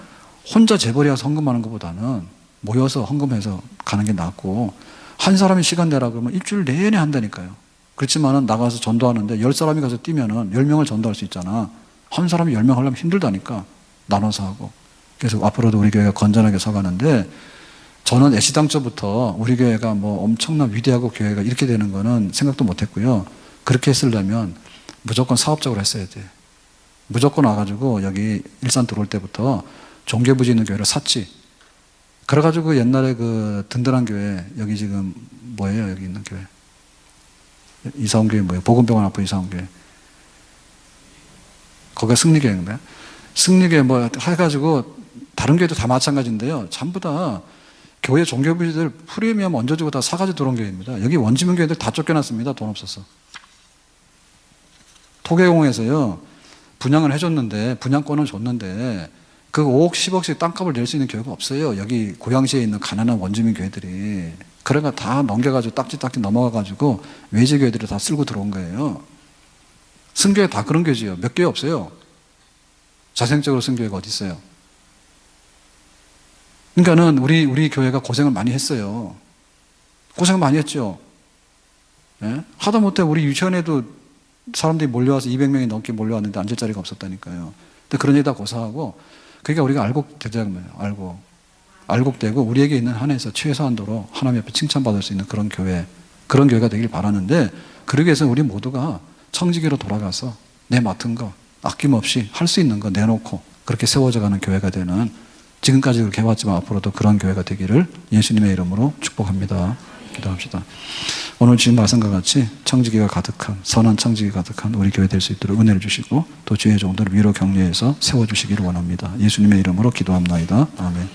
혼자 재벌이어서 헌금하는 것보다는 모여서 헌금해서 가는 게 낫고 한 사람이 시간 내라 그러면 일주일 내내 한다니까요. 그렇지만은 나가서 전도하는데 10사람이 가서 뛰면은 10명을 전도할 수 있잖아. 한 사람이 10명 하려면 힘들다니까. 나눠서 하고. 그래서 앞으로도 우리 교회가 건전하게 서가는데 저는 애시당초부터 우리 교회가 뭐 엄청난 위대하고 교회가 이렇게 되는 거는 생각도 못 했고요. 그렇게 했으려면 무조건 사업적으로 했어야 돼. 무조건 와가지고 여기 일산 들어올 때부터 종교부지 있는 교회를 샀지. 그래가지고 옛날에 그 든든한 교회, 여기 지금 뭐예요? 여기 있는 교회. 이사온 교회 뭐예요? 복음병원 앞에 이사온 교회. 거기가 승리교회인가요? 승리교회 뭐 해가지고 다른 교회도 다 마찬가지인데요. 전부 다 교회 종교부지들 프리미엄 얹어주고 다 사가지고 들어온 교회입니다. 여기 원주민 교회들 다 쫓겨났습니다. 돈 없어서. 토계공에서요, 분양을 해줬는데, 분양권을 줬는데, 그 5억, 10억씩 땅값을 낼 수 있는 교회가 없어요. 여기 고양시에 있는 가난한 원주민 교회들이. 그러니까 다 넘겨가지고 딱지 넘어가가지고 외지 교회들이 다 쓸고 들어온 거예요. 승교회 다 그런 교회지요. 몇 교회 없어요. 자생적으로 쓴 교회가 어디 있어요? 그러니까는 우리 교회가 고생을 많이 했어요. 고생 많이 했죠. 예? 하다못해 우리 유치원에도 사람들이 몰려와서 200명이 넘게 몰려왔는데 앉을 자리가 없었다니까요. 근데 그런 일이 다 고사하고, 그러니까 우리가 알곡되자는 거예요. 알곡되고 우리에게 있는 한에서 최소한도로 하나님 앞에 칭찬받을 수 있는 그런 교회가 되길 바라는데, 그러기 위해서 우리 모두가 청지기로 돌아가서 내 맡은 거 아낌없이 할 수 있는 거 내놓고 그렇게 세워져가는 교회가 되는, 지금까지 그렇게 해왔지만 앞으로도 그런 교회가 되기를 예수님의 이름으로 축복합니다. 기도합시다. 오늘 지금 말씀과 같이 청지기가 가득한, 선한 청지기가 가득한 우리 교회 될 수 있도록 은혜를 주시고 또 주의 종들을 위로 격려해서 세워주시기를 원합니다. 예수님의 이름으로 기도합나이다. 아멘.